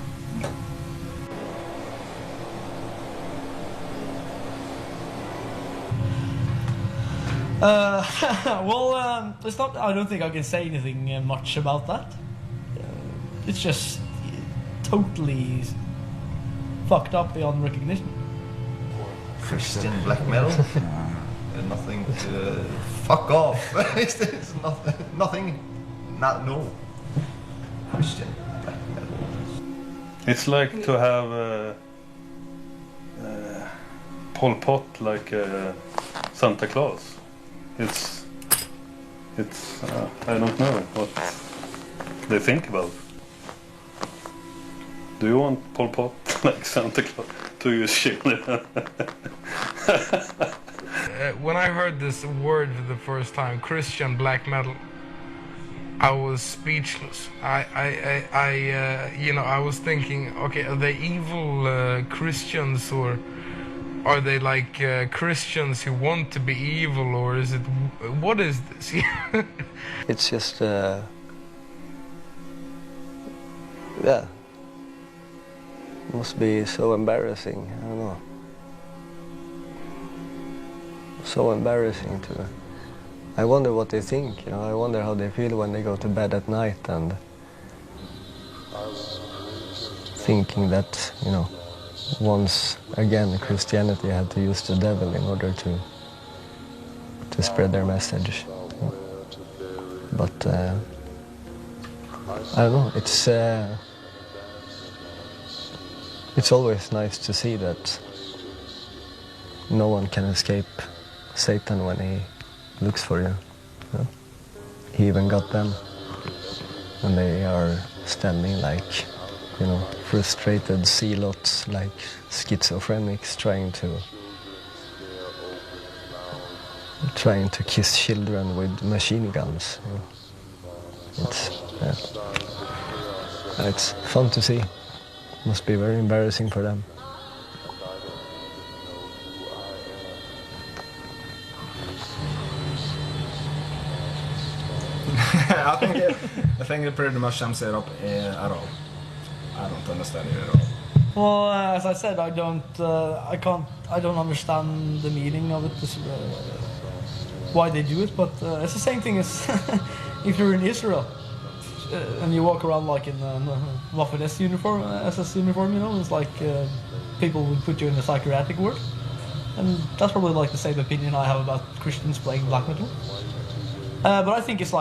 Well, it's not. I don't think I can say anything much about that. It's just totally fucked up beyond recognition. Christian black metal? Nothing. Fuck off! It's nothing. No. Christian black metal. It's like to have Pol Pot like Santa Claus. It's I don't know what they think about. Do you want Pol Pot like Santa Claus to use chili? When I heard this word for the first time, Christian black metal, I was speechless. I was thinking, okay, are they evil Christians, or are they like Christians who want to be evil, or is it, what is this? It's just, yeah, it must be so embarrassing, I don't know. So embarrassing to, I wonder what they think, I wonder how they feel when they go to bed at night and thinking that, once again Christianity had to use the devil in order to spread their message. But I don't know. It's always nice to see that no one can escape Satan when he looks for you. Yeah. He even got them when they are standing like, frustrated zealots, like schizophrenics trying to kiss children with machine guns. It's fun to see. Must be very embarrassing for them. I think pretty much sums it up at all. I don't understand it at all. Well, as I said, I don't understand the meaning of it, why they do it. But it's the same thing as if you're in Israel and you walk around like in Waffen SS uniform, it's like people would put you in a psychiatric ward, and that's probably like the same opinion I have about Christians playing black metal. But I think it's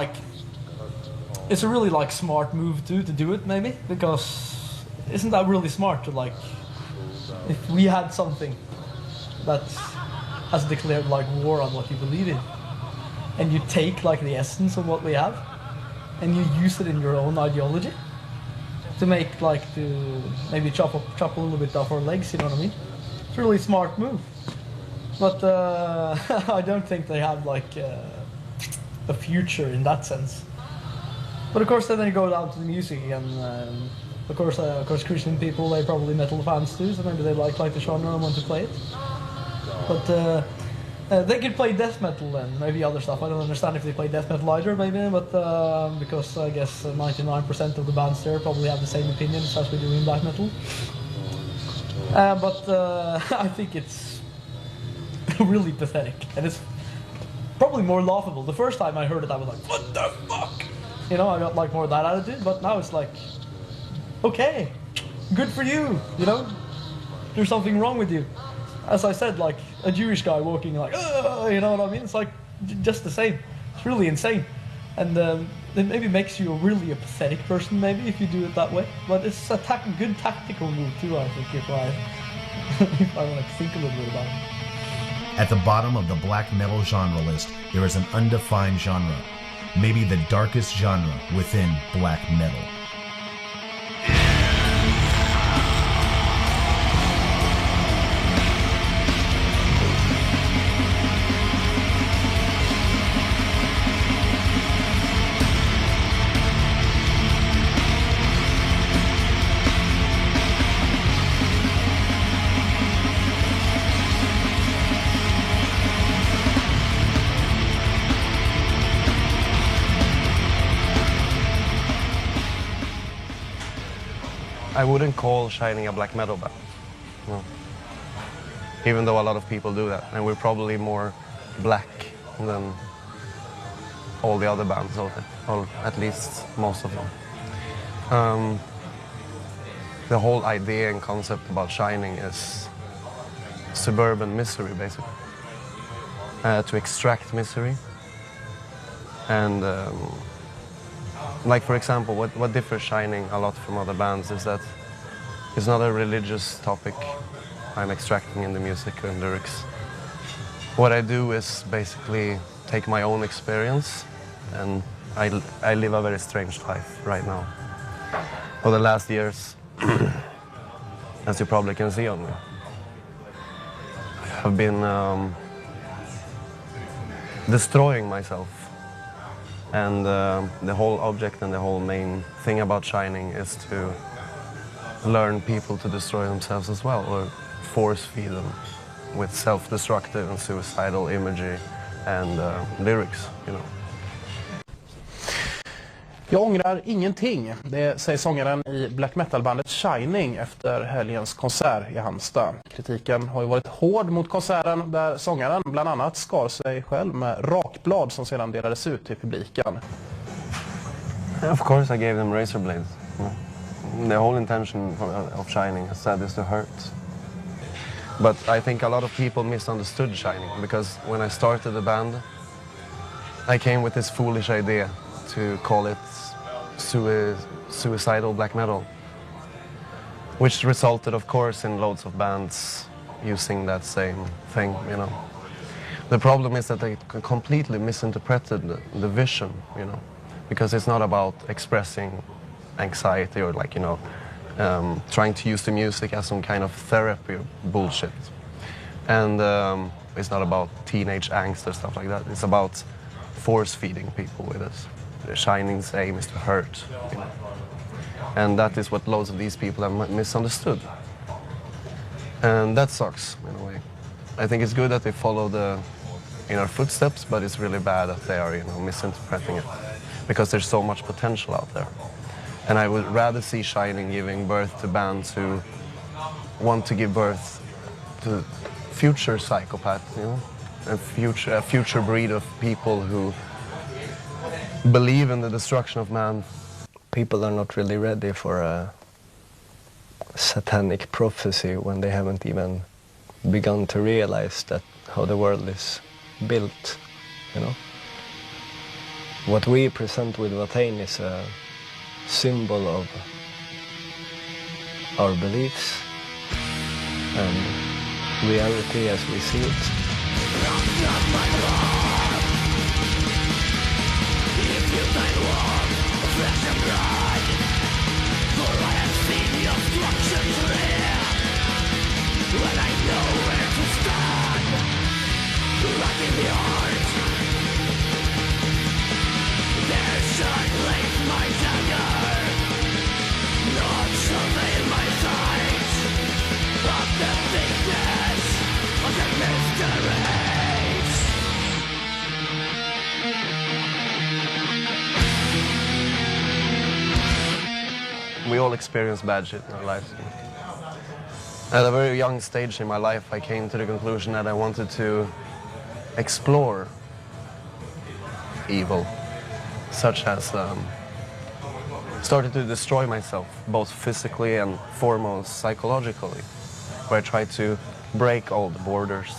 a really like smart move to do it, maybe, because isn't that really smart to like, if we had something that has declared like war on what you believe in, and you take like the essence of what we have and you use it in your own ideology to make like to maybe chop a little bit off our legs, you know what I mean? It's a really smart move. But I don't think they have like a future in that sense. But of course then you go down to the music and of course Christian people, they're probably metal fans too, so maybe they like the genre and want to play it. But they could play death metal and maybe other stuff. I don't understand if they play death metal either, maybe, but because I guess 99% of the bands there probably have the same opinions as we do in black metal. But I think it's really pathetic, and it's probably more laughable. The first time I heard it, I was like, what the fuck? I got like more of that attitude, but now it's like, okay, good for you, there's something wrong with you. As I said, like a Jewish guy walking like, you know what I mean? It's like just the same. It's really insane. And it maybe makes you really a pathetic person, maybe, if you do it that way. But it's a good tactical move too, I think, if I want to think a little bit about it. At the bottom of the black metal genre list, there is an undefined genre. Maybe the darkest genre within black metal. I wouldn't call Shining a black metal band, no. Even though a lot of people do that, and we're probably more black than all the other bands out there, or at least most of them. The whole idea and concept about Shining is suburban misery, basically. To extract misery. And like, for example, what differs Shining a lot from other bands is that it's not a religious topic I'm extracting in the music and lyrics. What I do is basically take my own experience, and I live a very strange life right now. For the last years, as you probably can see on me, I've been destroying myself. And the whole object and the whole main thing about Shining is to learn people to destroy themselves as well, or force feed them with self-destructive and suicidal imagery and lyrics, Jag ångrar ingenting, det säger sångaren i black metal-bandet Shining efter helgens konsert i Halmstad. Kritiken har ju varit hård mot konserten där sångaren bland annat skar sig själv med rakblad som sedan delades ut till publiken. Of course I gave them razor blades. The whole intention of Shining, as said, is to hurt. But I think a lot of people misunderstood Shining, because when I started the band, I came with this foolish idea to call it suicidal black metal, which resulted, of course, in loads of bands using that same thing, you know. The problem is that they completely misinterpreted the vision, you know, because it's not about expressing anxiety or, like, you know, trying to use the music as some kind of therapy bullshit. And it's not about teenage angst or stuff like that. It's about force-feeding people with it. The Shining's aim is to hurt, you know. And that is what loads of these people have misunderstood. And that sucks, in a way. I think it's good that they follow in our footsteps, but it's really bad that they are, you know, misinterpreting it. Because there's so much potential out there. And I would rather see Shining giving birth to bands who want to give birth to future psychopaths, you know? A future breed of people who believe in the destruction of man. People are not really ready for a satanic prophecy when they haven't even begun to realize that how the world is built, you know. What we present with Watain is a symbol of our beliefs and reality as we see it. We all experience bad shit in our lives. At a very young stage in my life, I came to the conclusion that I wanted to explore evil, such as started to destroy myself, both physically and foremost psychologically, where I tried to break all the borders,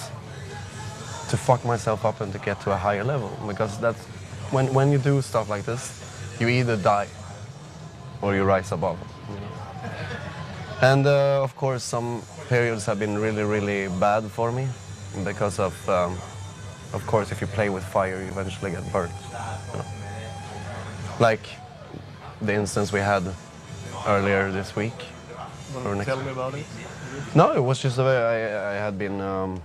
to fuck myself up and to get to a higher level. Because that's when you do stuff like this, you either die or you rise above. You know? And of course, some periods have been really, really bad for me because of course, if you play with fire, you eventually get burnt. You know? Like the instance we had earlier this week. Tell me about it. No, it was just the way I had been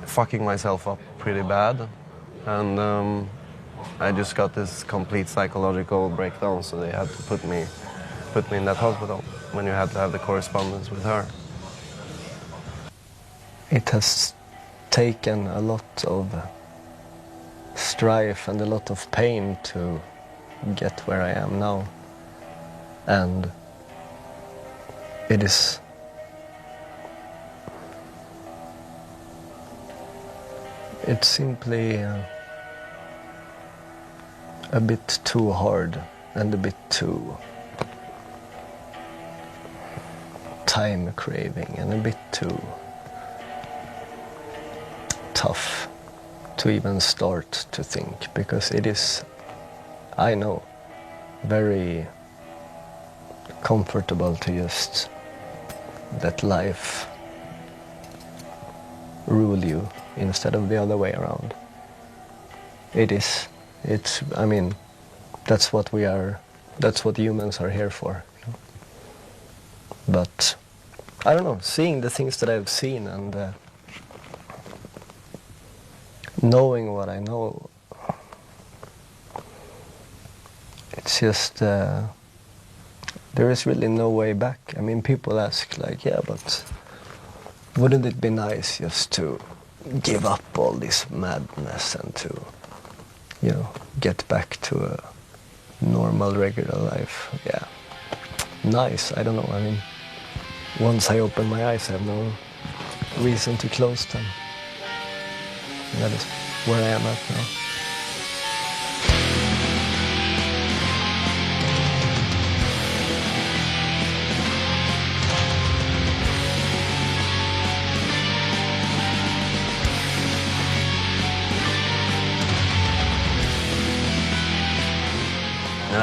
fucking myself up pretty bad, and I just got this complete psychological breakdown, so they had to put me in that hospital when you had to have the correspondence with her. It has taken a lot of strife and a lot of pain to get where I am now, and it's simply a bit too hard and a bit too time craving and a bit too tough to even start to think, because it is, I know, very comfortable to just let life rule you instead of the other way around. I mean, that's what we are, that's what humans are here for. You know? But, I don't know, seeing the things that I've seen and knowing what I know, it's just, there is really no way back. I mean, people ask, like, yeah, but wouldn't it be nice just to give up all this madness and to, you know, get back to a normal, regular life? Yeah, nice, I don't know. I mean, once I open my eyes, I have no reason to close them. And that is where I am at now.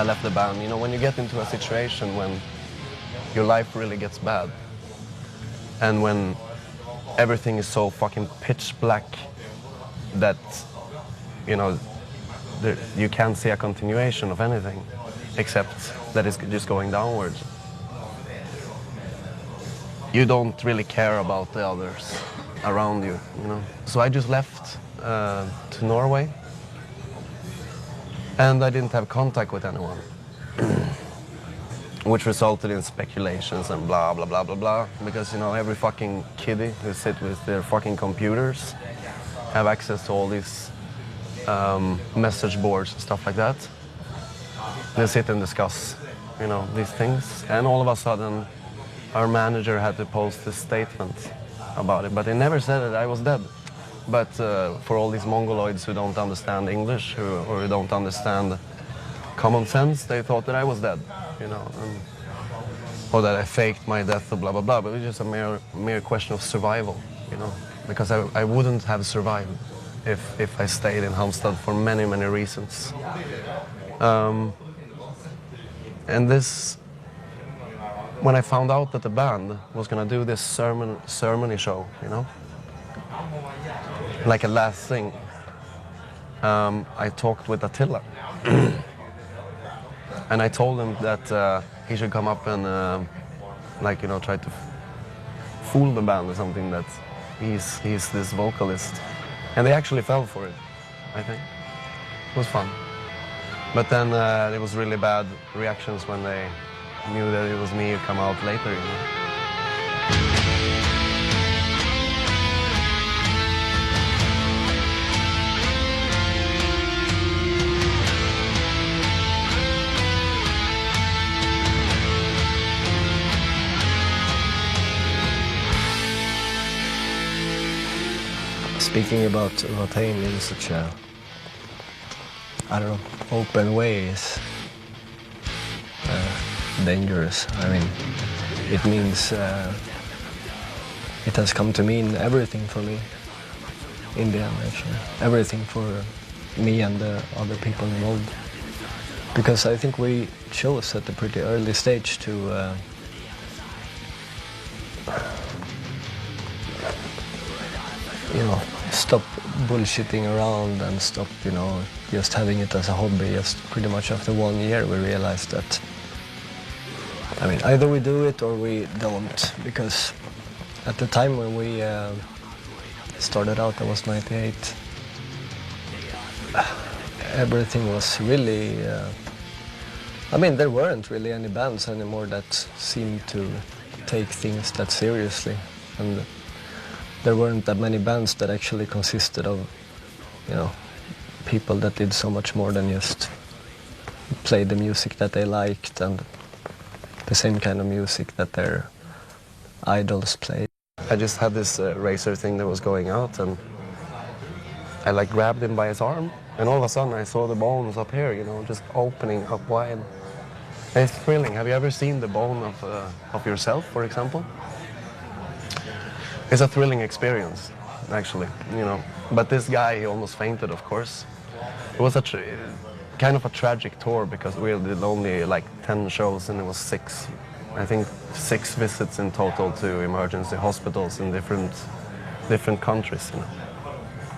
I left the band. You know, when you get into a situation when your life really gets bad, and when everything is so fucking pitch black that, you know, you can't see a continuation of anything except that it's just going downwards. You don't really care about the others around you, you know. So I just left to Norway, and I didn't have contact with anyone, which resulted in speculations and blah, blah, blah, blah, blah, because, you know, every fucking kiddie who sit with their fucking computers have access to all these message boards and stuff like that. They sit and discuss, you know, these things, and all of a sudden our manager had to post this statement about it, but they never said that I was dead. But for all these mongoloids who don't understand English or who don't understand common sense, they thought that I was dead, you know, or that I faked my death or blah, blah, blah. But it was just a mere question of survival, you know, because I wouldn't have survived if I stayed in Halmstad for many, many reasons. And this, when I found out that the band was gonna do this ceremony show, you know, like a last thing, I talked with Attila. And I told him that he should come up and, like, you know, try to fool the band or something, that he's this vocalist. And they actually fell for it, I think. It was fun. But then it was really bad reactions when they knew that it was me who come out later, you know. Speaking about Rotheim in such a, I don't know, open way is dangerous. I mean, it means it has come to mean everything for me in the end, actually. Everything for me and the other people involved. Because I think we chose at a pretty early stage to you know, stop bullshitting around and stop, you know, just having it as a hobby. Just pretty much after 1 year we realized that, I mean, either we do it or we don't, because at the time when we started out, I was 98, everything was really, I mean, there weren't really any bands anymore that seemed to take things that seriously, and there weren't that many bands that actually consisted of, you know, people that did so much more than just play the music that they liked and the same kind of music that their idols played. I just had this racer thing that was going out, and I like grabbed him by his arm, and all of a sudden I saw the bones up here, you know, just opening up wide. And it's thrilling. Have you ever seen the bone of yourself, for example? It's a thrilling experience, actually, you know. But this guy, he almost fainted, of course. It was kind of a tragic tour, because we did only like 10 shows, and it was 6 visits in total to emergency hospitals in different countries, you know.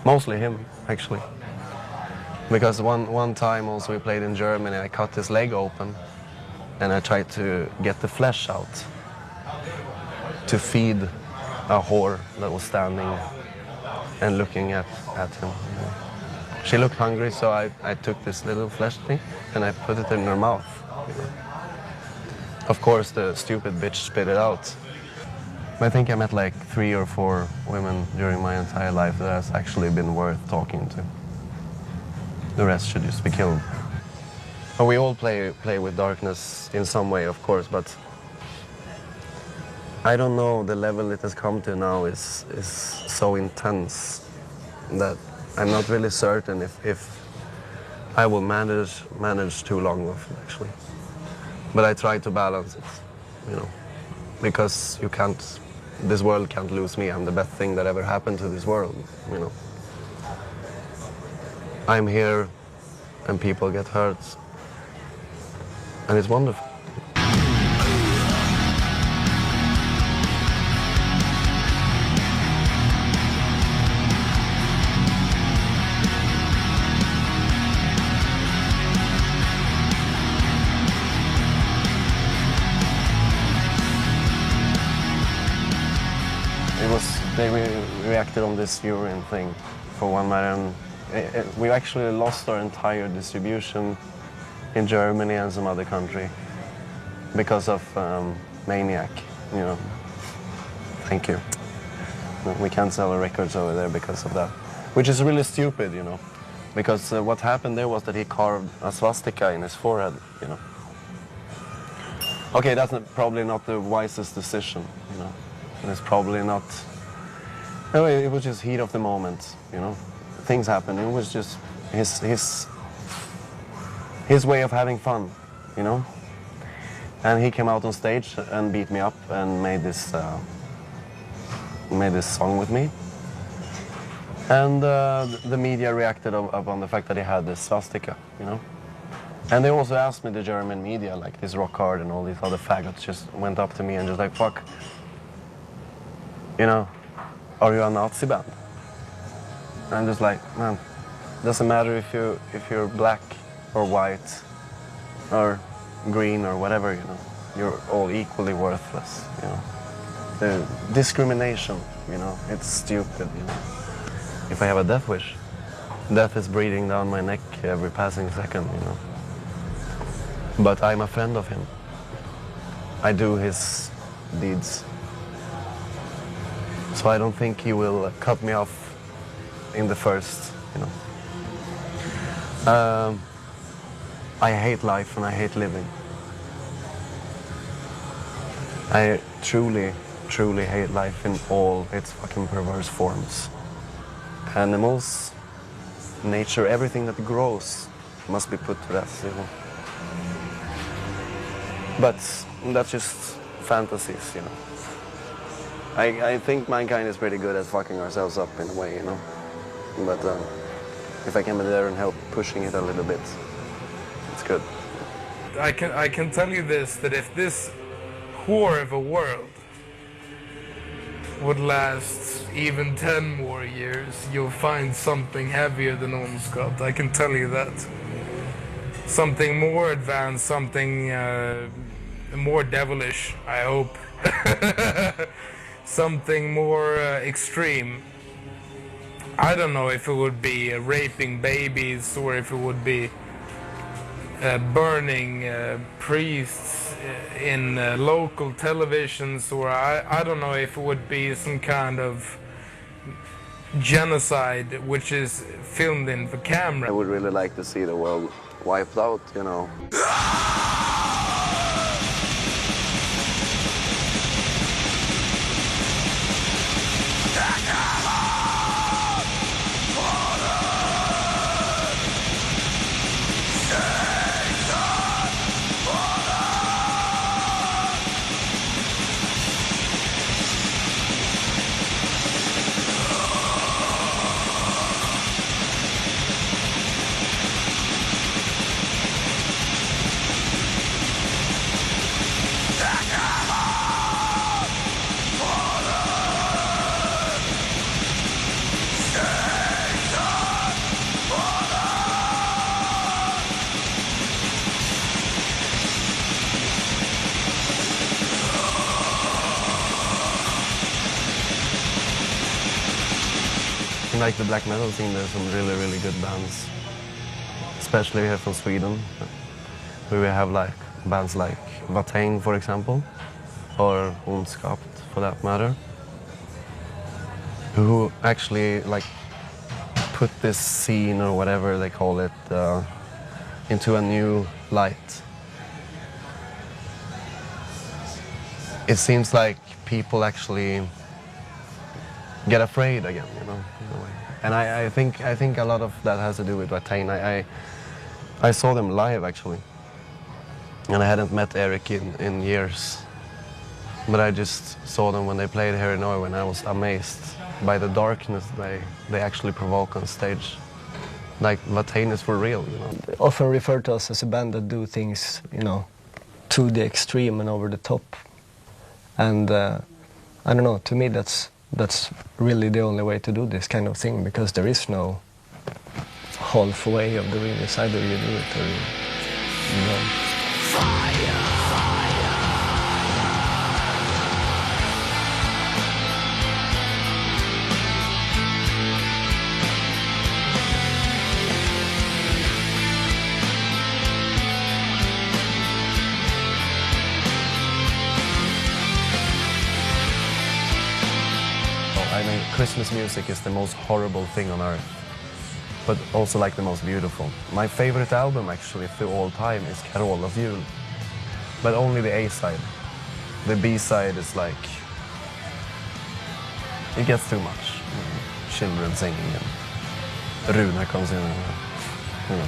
Mostly him, actually. Because one time also we played in Germany, I cut his leg open, and I tried to get the flesh out to feed a whore that was standing and looking at him. She looked hungry, so I took this little flesh thing and I put it in her mouth. Of course, the stupid bitch spit it out. I think I met like 3 or 4 women during my entire life that has actually been worth talking to. The rest should just be killed. And we all play with darkness in some way, of course, but I don't know, the level it has come to now is so intense that I'm not really certain if I will manage too long of it, actually. But I try to balance it, you know, because this world can't lose me. I'm the best thing that ever happened to this world, you know. I'm here and people get hurt. And it's wonderful. They reacted on this urine thing for one matter, and we actually lost our entire distribution in Germany and some other country because of Maniac, you know. Thank you. We can't sell our records over there because of that, which is really stupid, you know, because what happened there was that he carved a swastika in his forehead, you know. Okay, that's probably not the wisest decision, you know, and it's probably not. No, it was just heat of the moment, you know. Things happened. It was just his way of having fun, you know. And he came out on stage and beat me up and made this song with me. And the media reacted upon the fact that he had this swastika, you know. And they also asked me, the German media, like this Rock Hard and all these other faggots, just went up to me and just like, fuck, you know. Are you a Nazi band? And I'm just like, man, doesn't matter if you're black or white or green or whatever, you know. You're all equally worthless, you know. The discrimination, you know, it's stupid, you know. If I have a death wish, death is breathing down my neck every passing second, you know. But I'm a friend of him. I do his deeds. So I don't think he will cut me off in the first, you know. I hate life and I hate living. I truly, truly hate life in all its fucking perverse forms. Animals, nature, everything that grows must be put to death, you know. But that's just fantasies, you know. I think mankind is pretty good at fucking ourselves up in a way, you know. But if I can be there and help pushing it a little bit, it's good. I can tell you this, that if this whore of a world would last even 10 more years, you'll find something heavier than Ondskap. I can tell you that. Something more advanced, something more devilish, I hope. Something more extreme. I don't know if it would be raping babies or if it would be burning priests in local televisions, or I don't know if it would be some kind of genocide which is filmed in the camera. I would really like to see the world wiped out, you know. Like the black metal scene, there's some really, really good bands, especially here from Sweden, where we have like bands like Watain, for example, or Ondskap, for that matter, who actually like put this scene, or whatever they call it, into a new light. It seems like people actually get afraid again, you know, in a way. And I think a lot of that has to do with Watain. I saw them live actually, and I hadn't met Eric in years, but I just saw them when they played here in Norway, and I was amazed by the darkness they actually provoke on stage. Like Watain is for real, you know. They often refer to us as a band that do things, you know, to the extreme and over the top. And I don't know, to me that's really the only way to do this kind of thing, because there is no halfway of doing this. Either you do it or you don't. I mean, Christmas music is the most horrible thing on earth, but also like the most beautiful. My favorite album actually through all time is Carol of Jul, but only the A-side. The B-side is like, it gets too much. Children singing and Runar comes in, you know.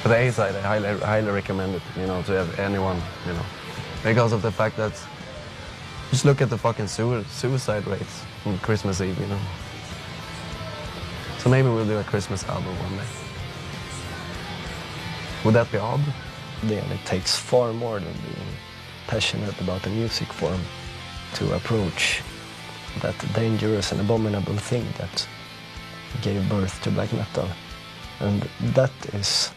But the A-side, I highly recommend it, you know, to anyone, you know, because of the fact that just look at the fucking suicide rates on Christmas Eve, you know. So maybe we'll do a Christmas album one day. Would that be odd? Then it takes far more than being passionate about a music form to approach that dangerous and abominable thing that gave birth to black metal. And that is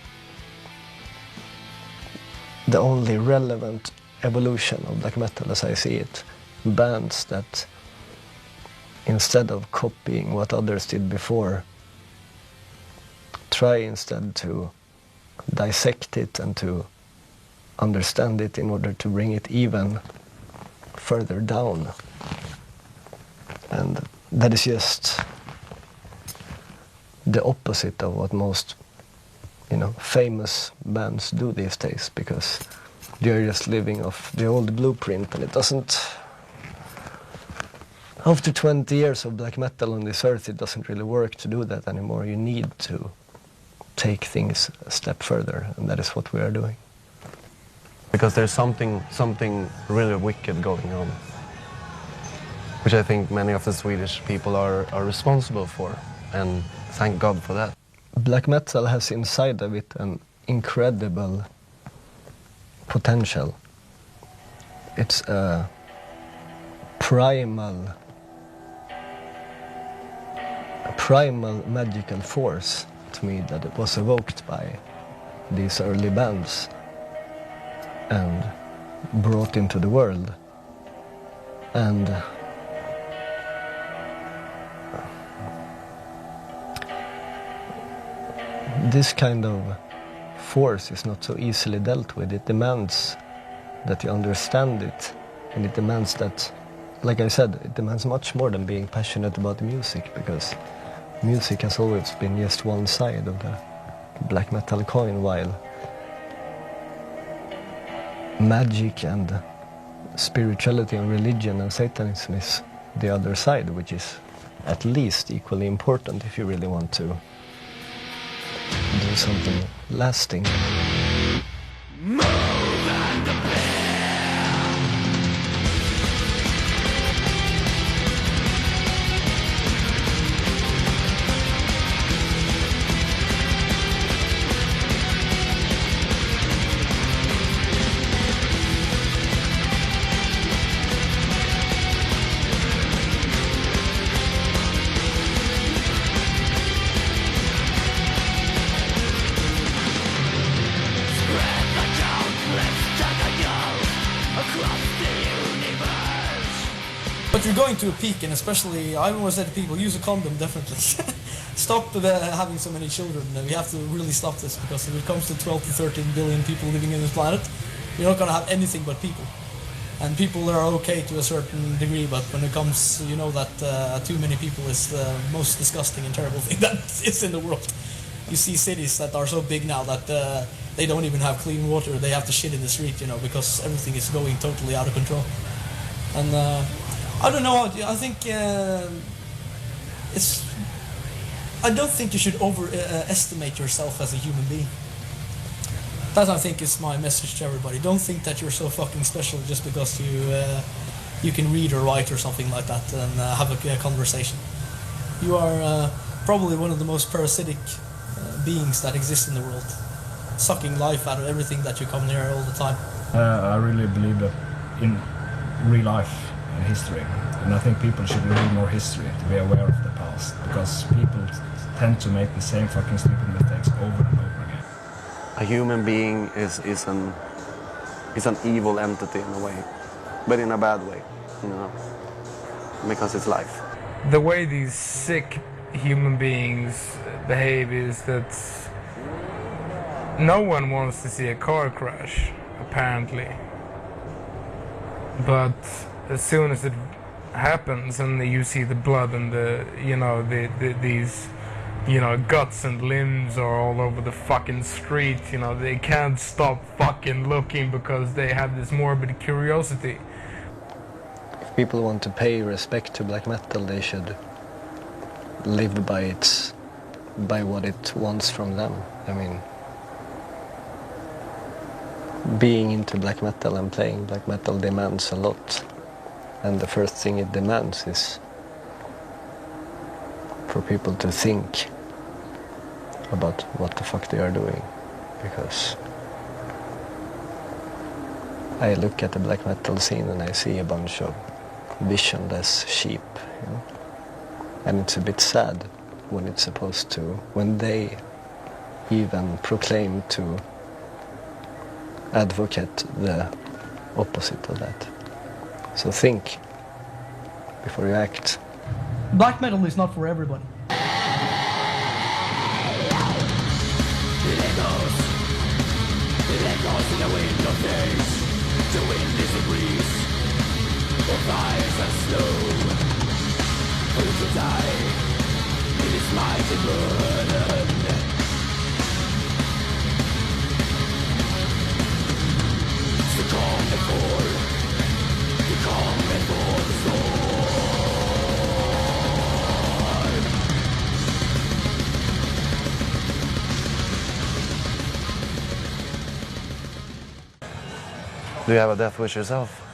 the only relevant evolution of black metal as I see it. Bands that, instead of copying what others did before, try instead to dissect it and to understand it in order to bring it even further down. And that is just the opposite of what most, you know, famous bands do these days, because they're just living off the old blueprint, and it doesn't. After 20 years of black metal on this earth, it doesn't really work to do that anymore. You need to take things a step further, and that is what we are doing. Because there's something really wicked going on, which I think many of the Swedish people are responsible for, and thank God for that. Black metal has inside of it an incredible potential. It's a primal magical force to me that it was evoked by these early bands and brought into the world. And this kind of force is not so easily dealt with. It demands that you understand it, and it demands that, like I said, it demands much more than being passionate about music, because music has always been just one side of the black metal coin, while magic and spirituality and religion and Satanism is the other side, which is at least equally important if you really want to do something lasting. But you're going to a peak, and especially I always say to people, use a condom, definitely. Stop having so many children. We have to really stop this, because if it comes to 12 to 13 billion people living in this planet, you're not going to have anything but people. And people are okay to a certain degree, but when it comes, you know that too many people is the most disgusting and terrible thing that is in the world. You see cities that are so big now that they don't even have clean water. They have to shit in the street, you know, because everything is going totally out of control. And I don't know. I think it's. I don't think you should overestimate yourself as a human being. That, I think, is my message to everybody. Don't think that you're so fucking special just because you can read or write or something like that and have a conversation. You are probably one of the most parasitic beings that exist in the world, sucking life out of everything that you come near all the time. I really believe that in real life and history, and I think people should read more history to be aware of the past, because people tend to make the same fucking stupid mistakes over and over again. A human being is an evil entity in a way, but in a bad way, you know, because it's life. The way these sick human beings behave is that no one wants to see a car crash, apparently. But as soon as it happens and you see the blood and these guts and limbs are all over the fucking street, they can't stop fucking looking because they have this morbid curiosity. If people want to pay respect to black metal, they should live by what it wants from them. I mean, being into black metal and playing black metal demands a lot, and the first thing it demands is for people to think about what the fuck they are doing, because I look at the black metal scene and I see a bunch of visionless sheep, you know? And it's a bit sad when it's supposed to, when they even proclaim to advocate the opposite of that. So think before you act. Black metal is not for everybody. It echoes in the wind of days. The wind is a breeze for fires and snow. Who to die in this mighty burden? It's the calm before the storm. Do you have a death wish yourself?